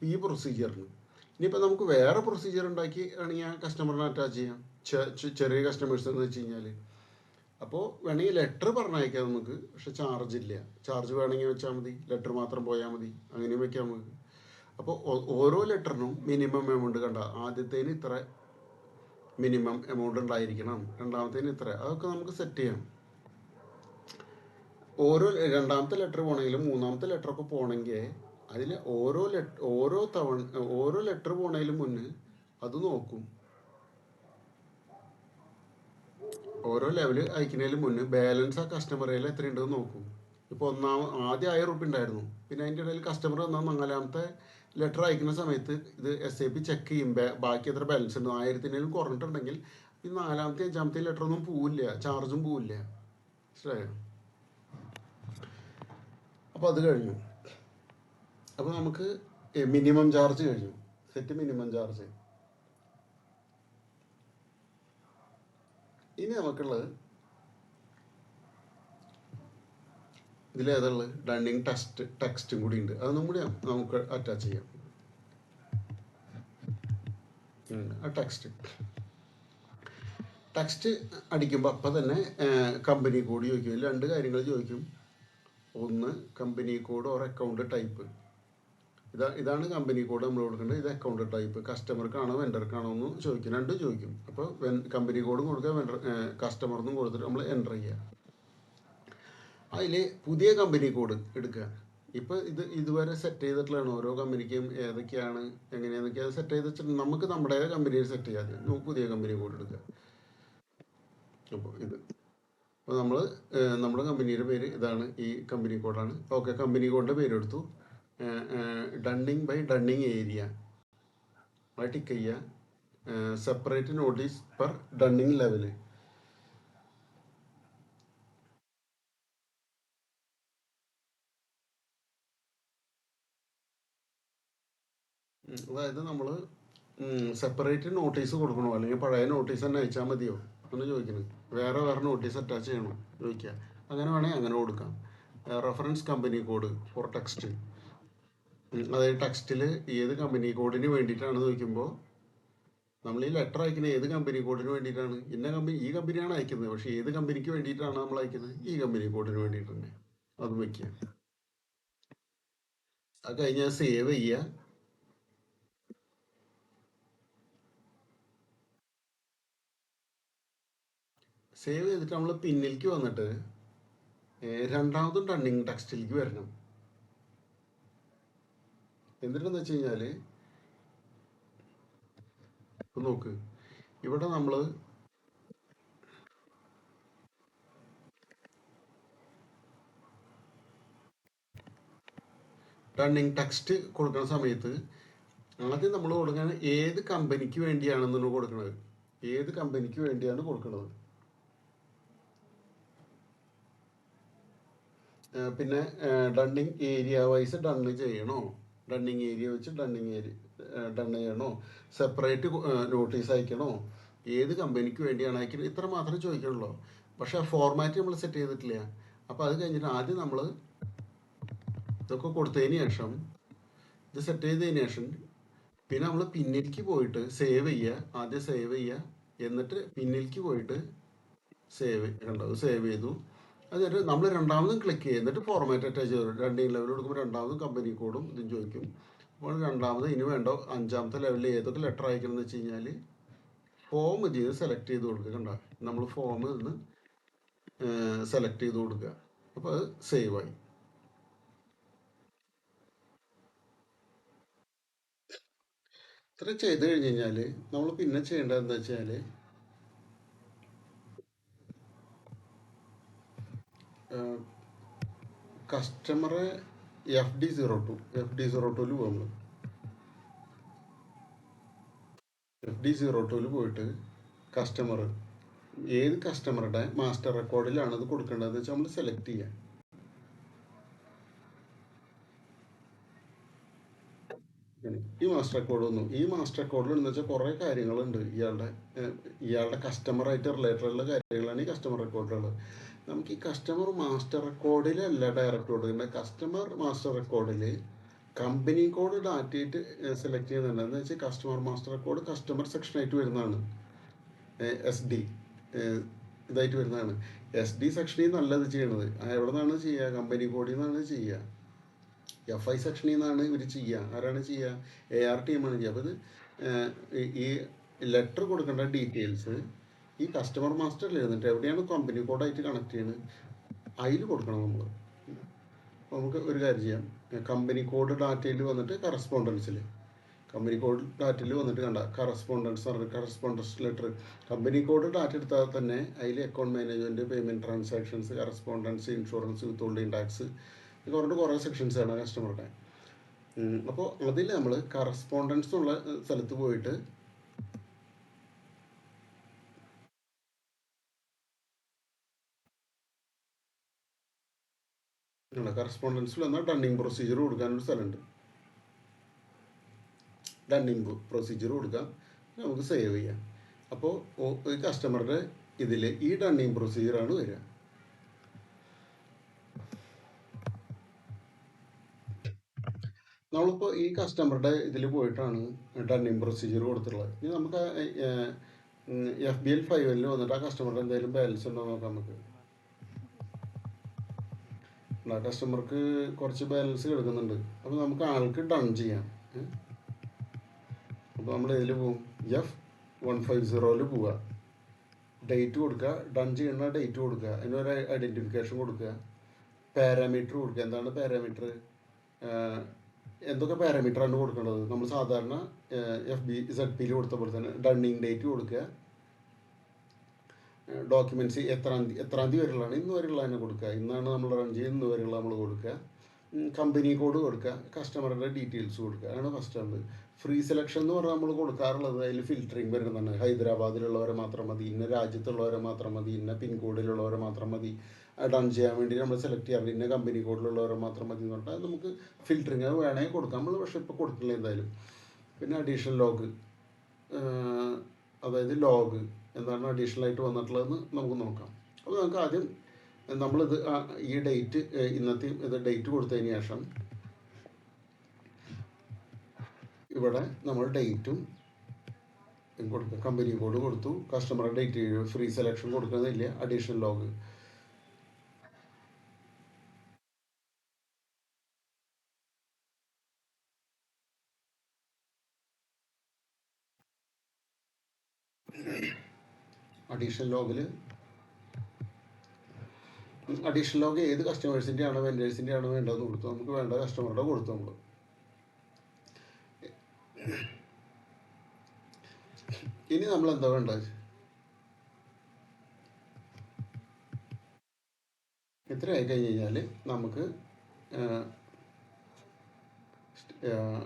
ഈ പ്രൊസീജിയറിന്. ഇനിയിപ്പോൾ നമുക്ക് വേറെ പ്രൊസീജിയർ ഉണ്ടാക്കി ആണെങ്കിൽ കസ്റ്റമറിനെ അറ്റാച്ച് ചെയ്യാം, ചെറിയ കസ്റ്റമേഴ്സ് എന്ന് വെച്ച് കഴിഞ്ഞാൽ. അപ്പോൾ വേണമെങ്കിൽ ലെറ്റർ പറഞ്ഞയക്കാം നമുക്ക്, പക്ഷെ ചാർജ് ഇല്ല. ചാർജ് വേണമെങ്കിൽ വെച്ചാൽ മതി, ലെറ്റർ മാത്രം പോയാൽ മതി, അങ്ങനെയും വെക്കാം നമുക്ക്. അപ്പോൾ ഓരോ ലെറ്ററിനും മിനിമം എമൗണ്ട് കണ്ട, ആദ്യത്തേന് ഇത്ര മിനിമം എമൗണ്ട് ഉണ്ടായിരിക്കണം, രണ്ടാമത്തേന് ഇത്ര, അതൊക്കെ നമുക്ക് സെറ്റ് ചെയ്യാം. രണ്ടാമത്തെ ലെറ്റർ പോകണമെങ്കിലും മൂന്നാമത്തെ ലെറ്ററൊക്കെ പോകണമെങ്കിൽ അതിൽ ഓരോ ലെറ്റർ പോണതിലും മുന്നേ അത് നോക്കും. ഓരോ ലെവല് അയക്കുന്നതിന് മുന്നേ ബാലൻസ് ആ കസ്റ്റമറിൽ എത്രയുണ്ടെന്ന് നോക്കും. ഇപ്പോൾ ആദ്യം 1000 രൂപ ഉണ്ടായിരുന്നു, പിന്നെ അതിൻ്റെ ഇടയിൽ കസ്റ്റമർ വന്നാൽ 4ാമത്തെ ലെറ്റർ അയക്കുന്ന സമയത്ത് ഇത് SAP ചെക്ക് ചെയ്യും ബാക്കി എത്ര ബാലൻസ് ഉണ്ട്. 1000-നും കുറഞ്ഞിട്ടുണ്ടെങ്കിൽ ഈ 4ാമത്തെ 5ാമത്തെ ലെറ്ററൊന്നും പോവില്ല, ചാർജും പോവില്ല. മനസ്സിലായോ? അപ്പോൾ അത് കഴിഞ്ഞു. അപ്പോൾ നമുക്ക് മിനിമം ചാർജ് കഴിഞ്ഞു, സെറ്റ് മിനിമം ചാർജ്. ഇനി നമുക്കുള്ളത് ഇതിലേതുള്ളത് ഡണ്ണിങ് ടെക്സ്റ്റും കൂടി ഉണ്ട്, അതൊന്നും കൂടി നമുക്ക് അറ്റാച്ച് ചെയ്യാം. ആ ടെക്സ്റ്റ് അടിക്കുമ്പോൾ അപ്പം തന്നെ കമ്പനി കോഡ് ചോദിക്കും. 2 കാര്യങ്ങൾ ചോദിക്കും. ഒന്ന് company code or account type. ഇതാണ് കമ്പനി കോഡ് നമ്മൾ കൊടുക്കേണ്ടത്. ഇത് അക്കൗണ്ട് ടൈപ്പ് കസ്റ്റമർക്കാണോ വെൻഡർക്കാണോ എന്ന് ചോദിക്കും. 2 ചോദിക്കും. അപ്പോൾ കമ്പനി കോഡും കൊടുക്കുക, കസ്റ്റമറിനും കൊടുത്തിട്ട് നമ്മൾ എൻ്റർ ചെയ്യുക. അതിൽ പുതിയ കമ്പനി കോഡ് എടുക്കുക. ഇപ്പോൾ ഇതുവരെ സെറ്റ് ചെയ്തിട്ടുള്ളതാണ്. ഓരോ കമ്പനിക്കും ഏതൊക്കെയാണ് എങ്ങനെയാണെന്നൊക്കെയാണ് സെറ്റ് ചെയ്ത് വെച്ചിട്ട് നമുക്ക് നമ്മുടെ കമ്പനിയിൽ സെറ്റ് ചെയ്യാതെ നമുക്ക് പുതിയ കമ്പനി കോഡ് എടുക്കുക. അപ്പോൾ നമ്മൾ നമ്മുടെ കമ്പനിയുടെ പേര് ഇതാണ്, ഈ കമ്പനി കോഡാണ്. ഓക്കെ, കമ്പനി കോഡിൻ്റെ പേരെടുത്തു. Dunning by dunning area tick ചെയ്യുക. Separate notice per dunning level. അതായത് നമ്മൾ സെപ്പറേറ്റ് നോട്ടീസ് കൊടുക്കണോ അല്ലെങ്കിൽ പഴയ നോട്ടീസ് തന്നെ അയച്ചാൽ മതിയോ എന്ന് ചോദിക്കുന്നത്. വേറെ നോട്ടീസ് അറ്റാച്ച് ചെയ്യണോ ചോദിക്കുക. അങ്ങനെ വേണമെങ്കിൽ അങ്ങനെ കൊടുക്കാം. Reference company code for text. അതായത് ടെക്സ്റ്റിൽ ഏത് കമ്പനി കോഡിന് വേണ്ടിയിട്ടാണ് ചോദിക്കുമ്പോൾ നമ്മൾ ഈ ലെറ്റർ അയക്കുന്നത് ഏത് കമ്പനി കോഡിന് വേണ്ടിയിട്ടാണ്, ഈ കമ്പനിയാണ് അയക്കുന്നത്, പക്ഷേ ഏത് കമ്പനിക്ക് വേണ്ടിയിട്ടാണ് നമ്മൾ അയക്കുന്നത്, ഈ കമ്പനി കോഡിന് വേണ്ടിയിട്ട് തന്നെ അത് വയ്ക്കുക. അത് കഴിഞ്ഞാൽ സേവ് ചെയ്യുക. സേവ് ചെയ്തിട്ട് നമ്മൾ പിന്നിലേക്ക് വന്നിട്ട് രണ്ടാമതും ഡണ്ണിങ് ടെക്സ്റ്റിലേക്ക് വരണം. എന്നിട്ടെന്ന് വെച്ച് കഴിഞ്ഞാൽ നോക്ക്, ഇവിടെ നമ്മൾ ഡണ്ണിങ് ടെക്സ്റ്റ് കൊടുക്കുന്ന സമയത്ത് ആദ്യം നമ്മൾ കൊടുക്കുന്നത് ഏത് കമ്പനിക്ക് വേണ്ടിയാണെന്നാണ് കൊടുക്കുന്നത്. ഏത് കമ്പനിക്ക് വേണ്ടിയാണ് കൊടുക്കുന്നത്. പിന്നെ ഡണ്ണിങ് ഏരിയ വൈസ് ഡണ്ണ് ചെയ്യണോ, ഡണ്ണിങ് ഏരിയ വെച്ച് ഡണ്ണ് ചെയ്യണോ, സെപ്പറേറ്റ് നോട്ടീസ് അയക്കണോ, ഏത് കമ്പനിക്ക് വേണ്ടിയാണ് അയക്കുന്നത്, ഇത്ര മാത്രമേ ചോദിക്കണുള്ളൂ. പക്ഷെ ആ ഫോർമാറ്റ് നമ്മൾ സെറ്റ് ചെയ്തിട്ടില്ല. അപ്പോൾ അത് കഴിഞ്ഞിട്ട് ആദ്യം നമ്മൾ ഇതൊക്കെ കൊടുത്തതിന് ശേഷം, ഇത് സെറ്റ് ചെയ്തതിന് ശേഷം പിന്നെ നമ്മൾ പിന്നിലേക്ക് പോയിട്ട് സേവ് ചെയ്യുക. ആദ്യം സേവ് ചെയ്യുക, എന്നിട്ട് പിന്നിലേക്ക് പോയിട്ട് സേവ് ചെയ്തു. അതായത് നമ്മൾ രണ്ടാമതും ക്ലിക്ക് ചെയ്യുക, എന്നിട്ട് ഫോർമാറ്റ് അറ്റാച്ച് ചെയ്തു. ഡണ്ണിങ് ലെവൽ കൊടുക്കുമ്പോൾ രണ്ടാമതും കമ്പനി കോഡും ഇതും ചോദിക്കും. അപ്പോൾ രണ്ടാമത് ഇനി വേണ്ട 5ാമത്തെ ലെവലിൽ ഏതൊക്കെ ലെറ്റർ അയക്കണം എന്ന് വെച്ച് കഴിഞ്ഞാൽ ഫോം ചെയ്ത് സെലക്ട് ചെയ്ത് കൊടുക്കുക. കണ്ട, നമ്മൾ ഫോം നിന്ന് സെലക്ട് ചെയ്ത് കൊടുക്കുക. അപ്പോൾ അത് സേവ് ആയി. ഇത്ര ചെയ്ത് കഴിഞ്ഞ് കഴിഞ്ഞാൽ നമ്മൾ പിന്നെ ചെയ്യേണ്ടത് എന്താ വെച്ചാൽ കസ്റ്റമറെ FD02 പോകുമ്പോൾ FD02 പോയിട്ട് കസ്റ്റമർ ഏത് കസ്റ്റമറുടെ മാസ്റ്റർ റെക്കോർഡിലാണ് അത് കൊടുക്കേണ്ടതെന്ന് വെച്ചാൽ നമ്മൾ സെലക്ട് ചെയ്യാം. ഈ മാസ്റ്റർ റെക്കോർഡ് വന്നു. ഈ മാസ്റ്റർ റെക്കോർഡിൽ എന്ന് വെച്ചാൽ കുറേ കാര്യങ്ങളുണ്ട്. ഇയാളുടെ കസ്റ്റമറായിട്ട് റിലേറ്റഡുള്ള കാര്യങ്ങളാണ് ഈ കസ്റ്റമർ റെക്കോർഡുകൾ. നമുക്ക് ഈ കസ്റ്റമർ മാസ്റ്റർ റെക്കോർഡിലല്ല ഡയറക്റ്റ് കൊടുക്കേണ്ടത്. കസ്റ്റമർ മാസ്റ്റർ റെക്കോർഡിൽ കമ്പനി കോഡ് ഡാറ്റയായിട്ട് സെലക്ട് ചെയ്യുന്നുണ്ട്. എന്ന് വെച്ചാൽ കസ്റ്റമർ മാസ്റ്റർ റെക്കോർഡ് കസ്റ്റമർ സെക്ഷനായിട്ട് വരുന്നതാണ്. SD ഇതായിട്ട് വരുന്നതാണ്. SD സെക്ഷനിൽ നിന്നല്ല ഇത് ചെയ്യണത്. എവിടെ നിന്നാണ് ചെയ്യുക? കമ്പനി കോഡിൽ നിന്നാണ് ചെയ്യുക. FI സെക്ഷനിൽ നിന്നാണ് ഇവർ ചെയ്യുക. ആരാണ് ചെയ്യുക? AR ടീമാണ് ചെയ്യുക. അപ്പോൾ ഇത് ഈ ലെറ്റർ കൊടുക്കേണ്ട ഡീറ്റെയിൽസ് ഈ കസ്റ്റമർ മാസ്റ്ററിൽ ഇരുന്നിട്ട് എവിടെയാണ് കമ്പനി കോഡായിട്ട് കണക്ട് ചെയ്യുന്നത് അതിൽ കൊടുക്കണം നമ്മൾ. നമുക്ക് ഒരു കാര്യം ചെയ്യാം. കമ്പനി കോഡ് ഡാറ്റയിൽ വന്നിട്ട് കറസ്പോണ്ടൻസിൽ കമ്പനി കോഡ് ഡാറ്റയിൽ വന്നിട്ട് കണ്ട correspondence letter company code data എടുത്താൽ തന്നെ അതിൽ account management, payment transactions, correspondence, insurance, withholding tax, ഇത് പറഞ്ഞിട്ട് കുറേ സെക്ഷൻസാണ് കസ്റ്റമറുടെ. അപ്പോൾ അതിൽ നമ്മൾ കറസ്പോണ്ടൻസ് എന്നുള്ള സ്ഥലത്ത് പോയിട്ട് കറസ്പോണ്ടൻസിൽ വന്നാൽ ഡണ്ണിങ് പ്രൊസീജിയർ കൊടുക്കാനൊരു സ്ഥലമുണ്ട്. ഡണ്ണിങ് പ്രൊസീജിയർ കൊടുക്കാം, നമുക്ക് സേവ് ചെയ്യാം. അപ്പോൾ ഈ കസ്റ്റമറുടെ ഇതിൽ ഈ ഡണ്ണിങ് പ്രൊസീജിയറാണ് വരിക. നമ്മളിപ്പോൾ ഈ കസ്റ്റമറുടെ ഇതിൽ പോയിട്ടാണ് ഡണ്ണിങ് പ്രൊസീജിയർ കൊടുത്തിട്ടുള്ളത്. ഇനി നമുക്ക് FBL5 വന്നിട്ട് ആ കസ്റ്റമറുടെ എന്തെങ്കിലും ബാലൻസ് ഉണ്ടോ നോക്കാം. നമുക്ക് കസ്റ്റമർക്ക് കുറച്ച് ബാലൻസ് കിടക്കുന്നുണ്ട്. അപ്പോൾ നമുക്ക് ആൾക്ക് ഡൺ ചെയ്യാം. അപ്പോൾ നമ്മൾ ഇതിൽ പോവും, F150 പോവുക, ഡേറ്റ് കൊടുക്കുക, ഡൺ ചെയ്യുന്ന ഡേറ്റ് കൊടുക്കുക, അതിനൊരു ഐഡൻറ്റിഫിക്കേഷൻ കൊടുക്കുക, പാരാമീറ്റർ കൊടുക്കുക. എന്താണ് പാരാമീറ്റർ? എന്തൊക്കെ പാരാമീറ്ററാണ് കൊടുക്കേണ്ടത്? നമ്മൾ സാധാരണ FBZPയിൽ കൊടുത്ത പോലെ തന്നെ ഡണ്ണിങ് ഡേറ്റ് കൊടുക്കുക, ഡോക്യുമെൻറ്റ്സ് എത്രാം തീയതി വരെയുള്ളതാണ്, ഇന്ന് വരെയുള്ള തന്നെ കൊടുക്കുക, ഇന്നാണ് നമ്മൾ റൺ ചെയ്യുന്നത്, ഇന്ന് വരെയുള്ള നമ്മൾ കൊടുക്കുക, കമ്പനി കോഡ് കൊടുക്കുക, കസ്റ്റമറുടെ ഡീറ്റെയിൽസ് കൊടുക്കുക. അതാണ് ഫസ്റ്റ് ആണ്. ഫ്രീ സെലക്ഷൻ എന്ന് പറഞ്ഞാൽ നമ്മൾ കൊടുക്കാറുള്ളത് അതിൽ ഫിൽറ്ററിങ് വരുന്നതാണ്. ഹൈദരാബാദിലുള്ളവരെ മാത്രം മതി, ഇന്ന രാജ്യത്തുള്ളവരെ മാത്രം മതി, ഇന്ന പിൻകോഡിലുള്ളവരെ മാത്രം മതി ഡൺ ചെയ്യാൻ വേണ്ടി നമ്മൾ സെലക്ട് ചെയ്യാറുണ്ട്. ഇന്ന കമ്പനി കോഡിലുള്ളവരെ മാത്രം മതി എന്ന് പറഞ്ഞാൽ നമുക്ക് ഫിൽറ്ററിങ് വേണമെങ്കിൽ കൊടുക്കാം. നമ്മൾ പക്ഷേ ഇപ്പോൾ കൊടുക്കില്ല എന്തായാലും. പിന്നെ അഡീഷണൽ ലോഗ്, അതായത് ലോഗ് എന്താണ് അഡീഷണൽ ആയിട്ട് വന്നിട്ടുള്ളതെന്ന് നമുക്ക് നോക്കാം. അപ്പോൾ നമുക്ക് ആദ്യം നമ്മളിത് ഈ ഡേറ്റ് ഇന്നത്തെ ഇത് ഡേറ്റ് കൊടുത്തതിന് ശേഷം ഇവിടെ നമ്മൾ ഡേറ്റും കൊടുക്കുക, കമ്പനി കോഡ് കൊടുത്തു, കസ്റ്റമറുടെ ഡേറ്റ്, ഫ്രീ സെലക്ഷൻ കൊടുക്കുന്നില്ല, അഡീഷണൽ ലോഗ്. അഡീഷണൽ ലോഗ് ഏത് കസ്റ്റമേഴ്സിൻ്റെ ആണോ വെൻഡേഴ്സിൻ്റെ ആണോ വേണ്ടതെന്ന് കൊടുത്തു. നമുക്ക് വേണ്ട കസ്റ്റമറുടെ കൊടുത്തു. നമ്മൾ ഇനി നമ്മൾ എന്താ വേണ്ടത്? ഇത്ര ആയി കഴിഞ്ഞ് കഴിഞ്ഞാൽ നമുക്ക്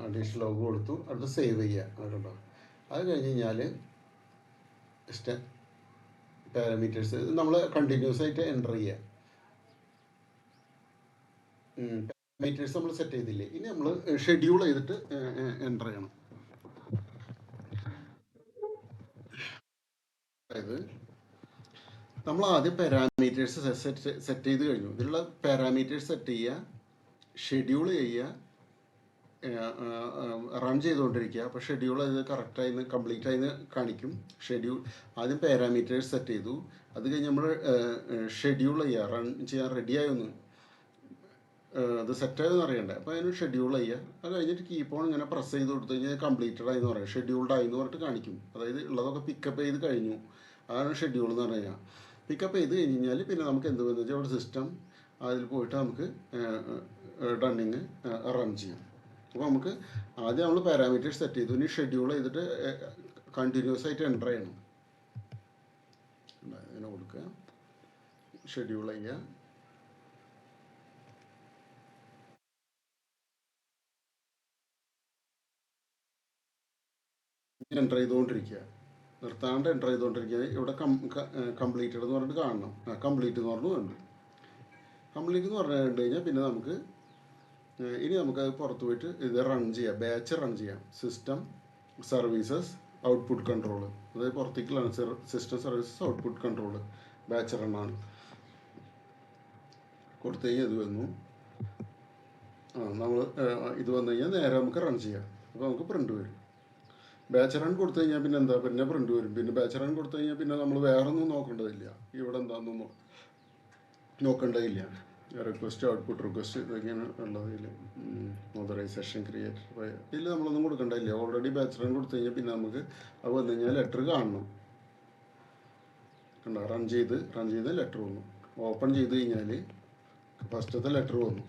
അഡീഷണൽ ലോഗ് കൊടുത്തു, അടുത്ത് സേവ് ചെയ്യുക കേട്ടോ. അത് കഴിഞ്ഞ് കഴിഞ്ഞാൽ പാരാമീറ്റേഴ്സ് നമ്മൾ കണ്ടിന്യൂസ് ആയിട്ട് എൻ്റർ ചെയ്യുക. പാരാമീറ്റേഴ്സ് നമ്മൾ സെറ്റ് ചെയ്തില്ലേ, ഇനി നമ്മൾ ഷെഡ്യൂൾ ചെയ്തിട്ട് എൻ്റർ ചെയ്യണം. അതായത് നമ്മൾ ആദ്യം പാരാമീറ്റേഴ്സ് സെറ്റ് ചെയ്ത് കഴിഞ്ഞു. ഇതിലുള്ള പാരാമീറ്റേഴ്സ് സെറ്റ് ചെയ്യുക, ഷെഡ്യൂൾ ചെയ്യുക, റൺ ചെയ്തുകൊണ്ടിരിക്കുക. അപ്പോൾ ഷെഡ്യൂൾ അത് കറക്റ്റായിന്ന് കംപ്ലീറ്റ് ആയിന്ന് കാണിക്കും. ഷെഡ്യൂൾ ആദ്യം പാരാമീറ്റേഴ്സ് സെറ്റ് ചെയ്തു, അത് കഴിഞ്ഞ് നമ്മൾ ഷെഡ്യൂൾ ചെയ്യുക, റൺ ചെയ്യാൻ റെഡിയായി ഒന്ന് അത് സെറ്റായെന്ന് അറിയണ്ടേ. അപ്പോൾ അതിന് ഷെഡ്യൂൾ ചെയ്യുക. അത് കഴിഞ്ഞിട്ട് കീപ്പ് ഓൺ ഇങ്ങനെ പ്രസ് ചെയ്ത് കൊടുത്തു കഴിഞ്ഞാൽ കംപ്ലീറ്റഡ് ആയി എന്ന് പറയും, ഷെഡ്യൂൾഡ് ആയി എന്ന് പറഞ്ഞിട്ട് കാണിക്കും. അതായത് ഉള്ളതൊക്കെ പിക്കപ്പ് ചെയ്ത് കഴിഞ്ഞു. അതാണ് ഷെഡ്യൂൾ എന്ന് പറഞ്ഞു കഴിഞ്ഞാൽ. പിക്കപ്പ് ചെയ്ത് കഴിഞ്ഞ് കഴിഞ്ഞാൽ പിന്നെ നമുക്ക് എന്ത് വന്നു വെച്ചാൽ അവിടെ സിസ്റ്റം അതിൽ പോയിട്ട് നമുക്ക് ഡണ്ണിങ് റൺ ചെയ്യാം. അപ്പോൾ നമുക്ക് ആദ്യം നമ്മൾ പാരാമീറ്റേഴ്സ് സെറ്റ് ചെയ്തു, ഇനി ഷെഡ്യൂൾ ചെയ്തിട്ട് കണ്ടിന്യൂസ് ആയിട്ട് എൻ്റർ ചെയ്യണം. അതിനെ കൊടുക്കുക, ഷെഡ്യൂൾ ചെയ്യുക, എൻ്റർ ചെയ്തുകൊണ്ടിരിക്കുക, നിർത്താണ്ട് എൻ്റർ ചെയ്തുകൊണ്ടിരിക്കുക. ഇവിടെ കംപ്ലീറ്റഡ് എന്ന് പറഞ്ഞിട്ട് കാണണം. കംപ്ലീറ്റ് എന്ന് പറഞ്ഞു കണ്ടു. കംപ്ലീറ്റ് എന്ന് പറഞ്ഞു കണ്ടു കഴിഞ്ഞാൽ പിന്നെ നമുക്ക് ഇനി നമുക്കത് പുറത്ത് പോയിട്ട് ഇത് റൺ ചെയ്യാം, ബാച്ച് റൺ ചെയ്യാം. സിസ്റ്റം സർവീസസ് ഔട്ട്പുട്ട് കൺട്രോൾ, അതായത് പുറത്തേക്കുള്ളതാണ് system services output control batch റണ്ണാണ്. കൊടുത്തു കഴിഞ്ഞാൽ ഇത് വന്നു. നമ്മൾ ഇത് വന്നു കഴിഞ്ഞാൽ നേരെ നമുക്ക് റൺ ചെയ്യാം. അപ്പോൾ നമുക്ക് പ്രിൻ്റ് വരും. ബാച്ച് റൺ കൊടുത്തു കഴിഞ്ഞാൽ പിന്നെ എന്താ, പിന്നെ പ്രിൻ്റ് വരും. പിന്നെ ബാച്ച് റൺ കൊടുത്തു കഴിഞ്ഞാൽ പിന്നെ നമ്മൾ വേറെ ഒന്നും നോക്കേണ്ടതില്ല. ഇവിടെ എന്താണെന്നൊന്നും നോക്കേണ്ടതില്ല. റിക്വസ്റ്റ്, ഔട്ട്പുട്ട് റിക്വസ്റ്റ്, ഇതൊക്കെയാണ് ഉള്ളതിൽ. ഓതറൈസേഷൻ ക്രിയേറ്റർ ഇതിൽ നമ്മളൊന്നും കൊടുക്കേണ്ടതില്ല. ഓൾറെഡി ബാച്ച് റൺ കൊടുത്തു കഴിഞ്ഞാൽ പിന്നെ നമുക്ക് അത് വന്നു കഴിഞ്ഞാൽ ലെറ്റർ കാണണം. കണ്ടോ, റൺ ചെയ്ത് ലെറ്റർ വന്നു. ഓപ്പൺ ചെയ്ത് കഴിഞ്ഞാൽ ഫസ്റ്റത്തെ ലെറ്റർ വന്നു.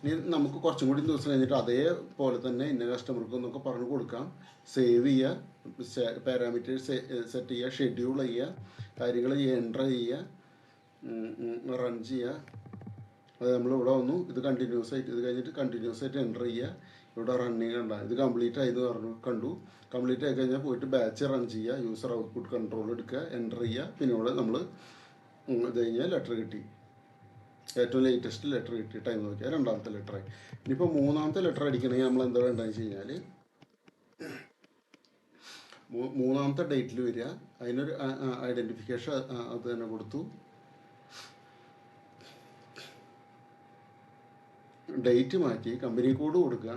ഇനി നമുക്ക് കുറച്ചും കൂടി ദിവസം കഴിഞ്ഞിട്ട് അതേപോലെ തന്നെ ഇന്ന കസ്റ്റമർക്ക് എന്നൊക്കെ പറഞ്ഞു കൊടുക്കാം. സേവ് ചെയ്യുക, പാരാമീറ്റേഴ്സ് സെറ്റ് ചെയ്യുക, ഷെഡ്യൂൾ ചെയ്യുക, കാര്യങ്ങൾ എൻ്റർ ചെയ്യുക, റൺ ചെയ്യുക. അത് നമ്മളിവിടെ വന്നു, ഇത് കണ്ടിന്യൂസ് ആയിട്ട്, ഇത് കഴിഞ്ഞിട്ട് കണ്ടിന്യൂസ് ആയിട്ട് എൻ്റർ ചെയ്യുക. ഇവിടെ റണ്ണിങ് കണ്ട, ഇത് കംപ്ലീറ്റ് ആയി എന്ന് പറഞ്ഞു കണ്ടു. കംപ്ലീറ്റ് ആയി കഴിഞ്ഞാൽ പോയിട്ട് ബാച്ച് റൺ ചെയ്യുക, യൂസർ ഔട്ട്പുട്ട് കൺട്രോൾ എടുക്കുക, എൻ്റർ ചെയ്യുക. പിന്നെ ഇവിടെ നമ്മൾ ഇത് കഴിഞ്ഞാൽ ലെറ്റർ കിട്ടി, ഏറ്റവും ലേറ്റസ്റ്റ് ലെറ്റർ കിട്ടി. ടൈം നോക്കിയാൽ രണ്ടാമത്തെ ലെറ്ററായി. ഇനിയിപ്പോൾ മൂന്നാമത്തെ ലെറ്റർ അടിക്കണമെങ്കിൽ നമ്മൾ എന്താ വേണ്ടതെന്ന് വെച്ച് കഴിഞ്ഞാൽ മൂന്നാമത്തെ ഡേറ്റിൽ വരിക, അതിനൊരു ഐഡൻറ്റിഫിക്കേഷൻ അത് തന്നെ കൊടുത്തു. ഡേറ്റ് മാറ്റി കമ്പനി കോഡ് കൊടുക്കുക,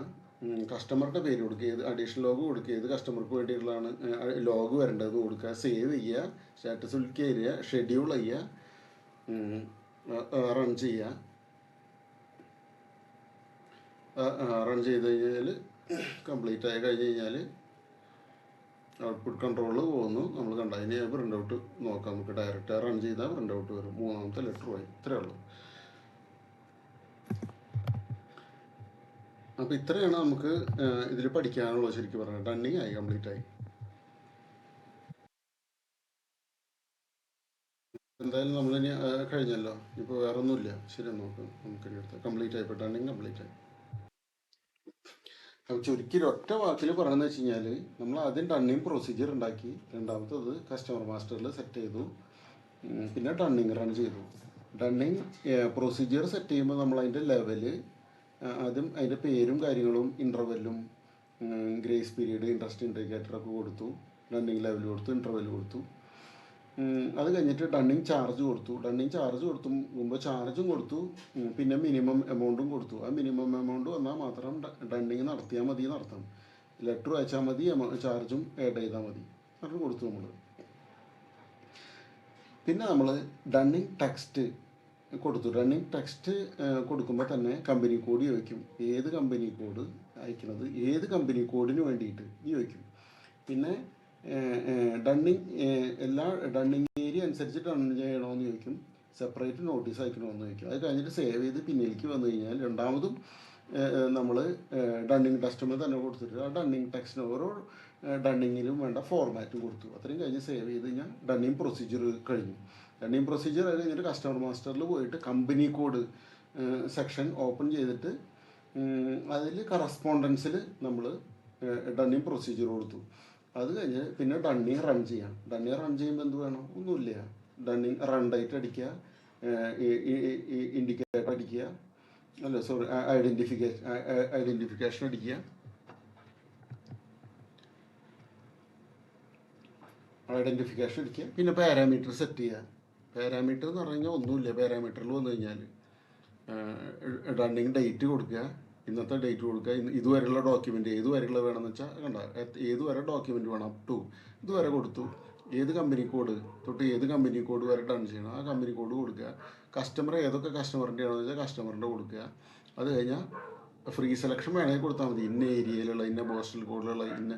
കസ്റ്റമറുടെ പേര് കൊടുക്കുക, ഏത് അഡീഷണൽ ലോഗ് കൊടുക്കുക, ഏത് കസ്റ്റമർക്ക് വേണ്ടിയിട്ടുള്ളതാണ് ലോഗ് വരേണ്ടത് കൊടുക്കുക, സേവ് ചെയ്യുക, സ്റ്റാറ്റസ് ക്ലിക്ക് ചെയ്യുക, ഷെഡ്യൂൾ ചെയ്യുക, റൺ ചെയ്യുക. റൺ ചെയ്ത് കഴിഞ്ഞാൽ കംപ്ലീറ്റ് ആയി കഴിഞ്ഞ് കഴിഞ്ഞാൽ ഔട്ട്പുട്ട് കൺട്രോളിൽ പോകുന്നു. നമ്മൾ കണ്ട അതിന് പ്രിൻ്റ് ഔട്ട് നോക്കാം. നമുക്ക് ഡയറക്റ്റ് റൺ ചെയ്താൽ പ്രിൻ്റ് ഔട്ട് വരും. മൂന്നാമത്തെ ലെറ്ററുമായി. ഇത്രയേ ഉള്ളൂ. അപ്പോൾ ഇത്രയാണ് നമുക്ക് ഇതിൽ പഠിക്കാനുള്ളത്. ശരിക്കും പറഞ്ഞാൽ റണ്ണിങ് ആയി, കംപ്ലീറ്റ് ആയി. എന്തായാലും നമ്മളിനി കഴിഞ്ഞല്ലോ. ഇപ്പോൾ വേറെ ഒന്നുമില്ല. ശരി, നോക്കാം. നമുക്കിനി അടുത്ത് കംപ്ലീറ്റ് ആയിപ്പോൾ റണ്ണിങ് കംപ്ലീറ്റ് ആയി. അപ്പോൾ ചുരുക്കി ഒറ്റ വാക്കിൽ പറയുന്നത് വെച്ച് കഴിഞ്ഞാൽ നമ്മൾ ആദ്യം റണ്ണിങ് പ്രൊസീജിയർ ഉണ്ടാക്കി, രണ്ടാമത്തത് കസ്റ്റമർ മാസ്റ്ററിൽ സെറ്റ് ചെയ്തു, പിന്നെ റണ്ണിങ് റൺ ചെയ്തു. റണ്ണിങ് പ്രൊസീജിയർ സെറ്റ് ചെയ്യുമ്പോൾ നമ്മൾ അതിൻ്റെ ലെവല് ആദ്യം അതിൻ്റെ പേരും കാര്യങ്ങളും ഇൻ്റർവെല്ലും ഗ്രേസ് പീരീഡ് ഇൻട്രസ്റ്റ് ഇൻഡിക്കേറ്ററൊക്കെ കൊടുത്തു, റണ്ണിങ് ലെവൽ കൊടുത്തു, ഇൻ്റർവെൽ കൊടുത്തു. അത് കഴിഞ്ഞിട്ട് റണ്ണിങ് ചാർജ് കൊടുത്തു. റണ്ണിങ് ചാർജ് കൊടുത്തുമ്പോൾ ചാർജും കൊടുത്തു, പിന്നെ മിനിമം എമൗണ്ടും കൊടുത്തു. ആ മിനിമം എമൗണ്ട് വന്നാൽ മാത്രം റണ്ണിങ് നടത്തിയാൽ മതി നടത്താം. ലെറ്റർ അയച്ചാൽ മതി, ചാർജും ആഡ് ചെയ്താൽ മതി അത് കൊടുത്തു നമ്മൾ. പിന്നെ നമ്മൾ റണ്ണിങ് ടെക്സ്റ്റ് കൊടുത്തു. റണ്ണിങ് ടെക്സ്റ്റ് കൊടുക്കുമ്പോൾ തന്നെ കമ്പനി കോഡ് ചോദിക്കും. ഏത് കമ്പനി കോഡ് അയക്കുന്നത്, ഏത് കമ്പനി കോഡിന് വേണ്ടിയിട്ട് ചോദിക്കും. പിന്നെ റണ്ണിങ് എല്ലാ റണ്ണിങ് ഏരിയ അനുസരിച്ച് റൺ ചെയ്യണമെന്ന് ചോദിക്കും. സെപ്പറേറ്റ് നോട്ടീസ് അയക്കണമെന്ന് ചോദിക്കും. അത് കഴിഞ്ഞിട്ട് സേവ് ചെയ്ത് പിന്നിലേക്ക് വന്നു കഴിഞ്ഞാൽ രണ്ടാമതും നമ്മൾ റണ്ണിങ് ടെസ്റ്റുമ്പോൾ തന്നെ കൊടുത്തിട്ട് ആ റണ്ണിങ് ടെക്സ്റ്റിന് ഓരോ റണ്ണിങ്ങിലും വേണ്ട ഫോർമാറ്റും കൊടുത്തു. അത്രയും കഴിഞ്ഞ് സേവ് ചെയ്ത് കഴിഞ്ഞാൽ റണ്ണിങ് പ്രൊസീജിയർ കഴിഞ്ഞു. റണ്ണിങ് പ്രൊസീജിയർ അത് കഴിഞ്ഞിട്ട് കസ്റ്റമർ മാസ്റ്ററിൽ പോയിട്ട് കമ്പനി കോഡ് സെക്ഷൻ ഓപ്പൺ ചെയ്തിട്ട് അതിൽ കറസ്പോണ്ടൻസിൽ നമ്മൾ റണ്ണിങ് പ്രൊസീജിയർ കൊടുത്തു. അത് കഴിഞ്ഞ് പിന്നെ റണ്ണിങ് റൺ ചെയ്യാം. റണ്ണിങ് റൺ ചെയ്യുമ്പോൾ എന്ത് വേണം? ഒന്നുമില്ല. റണ്ണിങ് റൺ ഡേറ്റ് അടിക്കുക, ഇൻഡിക്കേറ്റർ അടിക്കുക, അല്ല സോറി ഐഡൻറ്റിഫിക്കേഷൻ അടിക്കുക, പിന്നെ പാരാമീറ്റർ സെറ്റ് ചെയ്യുക. പാരാമീറ്റർ എന്ന് പറഞ്ഞു കഴിഞ്ഞാൽ ഒന്നുമില്ല. പാരാമീറ്ററിൽ വന്നു കഴിഞ്ഞാൽ റണ്ണിങ് ഡേറ്റ് കൊടുക്കുക, ഇന്നത്തെ ഡേറ്റ് കൊടുക്കുക, ഇതുവരെയുള്ള ഡോക്യുമെൻ്റ് ഏതുവരെയുള്ള വേണമെന്ന് വെച്ചാൽ കണ്ട ഏതുവരെ ഡോക്യുമെൻ്റ് വേണം അപ് ടു ഇതുവരെ കൊടുത്തു. ഏത് കമ്പനി കോഡ് തൊട്ട് ഏത് കമ്പനി കോഡ് വരെ ഡൺ ചെയ്യണം ആ കമ്പനി കോഡ് കൊടുക്കുക. കസ്റ്റമർ ഏതൊക്കെ കസ്റ്റമറിൻ്റെ ആണെന്ന് വെച്ചാൽ കസ്റ്റമറിൻ്റെ കൊടുക്കുക. അത് കഴിഞ്ഞാൽ ഫ്രീ സെലക്ഷൻ വേണമെങ്കിൽ കൊടുത്താൽ മതി. ഇന്ന ഏരിയയിലുള്ള, ഇന്ന പോസ്റ്റൽ കോഡിലുള്ള, ഇന്ന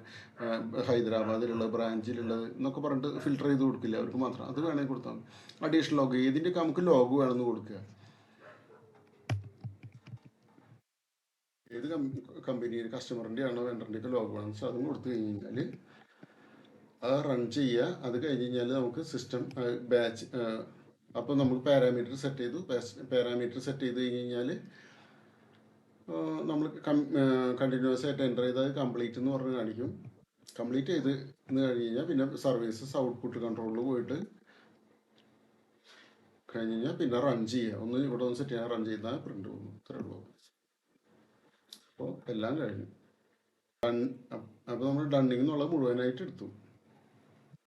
ഹൈദരാബാദിലുള്ള ബ്രാഞ്ചിലുള്ളത് എന്നൊക്കെ പറഞ്ഞിട്ട് ഫിൽട്ടർ ചെയ്ത് കൊടുക്കില്ല അവർക്ക് മാത്രം. അത് വേണമെങ്കിൽ കൊടുത്താൽ മതി. അഡീഷണൽ ലോഗ് ഏതിൻ്റെയൊക്കെ നമുക്ക് ലോഗ് വേണമെന്ന് കൊടുക്കുക. ഏത് കമ്പനി കസ്റ്റമറിൻ്റെ ആണോ വെണ്ടറിൻ്റെയൊക്കെ ലോഗ് വേണം വെച്ചാൽ അതും കൊടുത്തു കഴിഞ്ഞ് കഴിഞ്ഞാൽ അത് റൺ ചെയ്യുക. അത് കഴിഞ്ഞ് കഴിഞ്ഞാൽ നമുക്ക് സിസ്റ്റം ബാച്ച് അപ്പോൾ നമുക്ക് പാരാമീറ്റർ സെറ്റ് ചെയ്തു. പാരാമീറ്റർ സെറ്റ് ചെയ്ത് കഴിഞ്ഞ് കഴിഞ്ഞാൽ നമ്മൾ കണ്ടിന്യൂസ് ആയിട്ട് എൻ്റർ ചെയ്ത് അത് കംപ്ലീറ്റ് എന്ന് പറഞ്ഞ് കാണിക്കും. കംപ്ലീറ്റ് ചെയ്ത് എന്ന് കഴിഞ്ഞ് കഴിഞ്ഞാൽ പിന്നെ സർവീസസ് ഔട്ട്പുട്ട് കൺട്രോളിൽ പോയിട്ട് കഴിഞ്ഞ് കഴിഞ്ഞാൽ പിന്നെ റൺ ചെയ്യുക. ഒന്ന് ഇവിടെ ഒന്ന് സെറ്റ് ചെയ്യാൻ റൺ ചെയ്താൽ പ്രിൻ്റ് പോകുന്നു. ഇത്രേ ഉള്ളൂ. അപ്പോൾ എല്ലാം കഴിഞ്ഞു. അപ്പോൾ നമ്മൾ ഡണ്ണിങ് എന്നുള്ളത് മുഴുവനായിട്ട് എടുത്തു.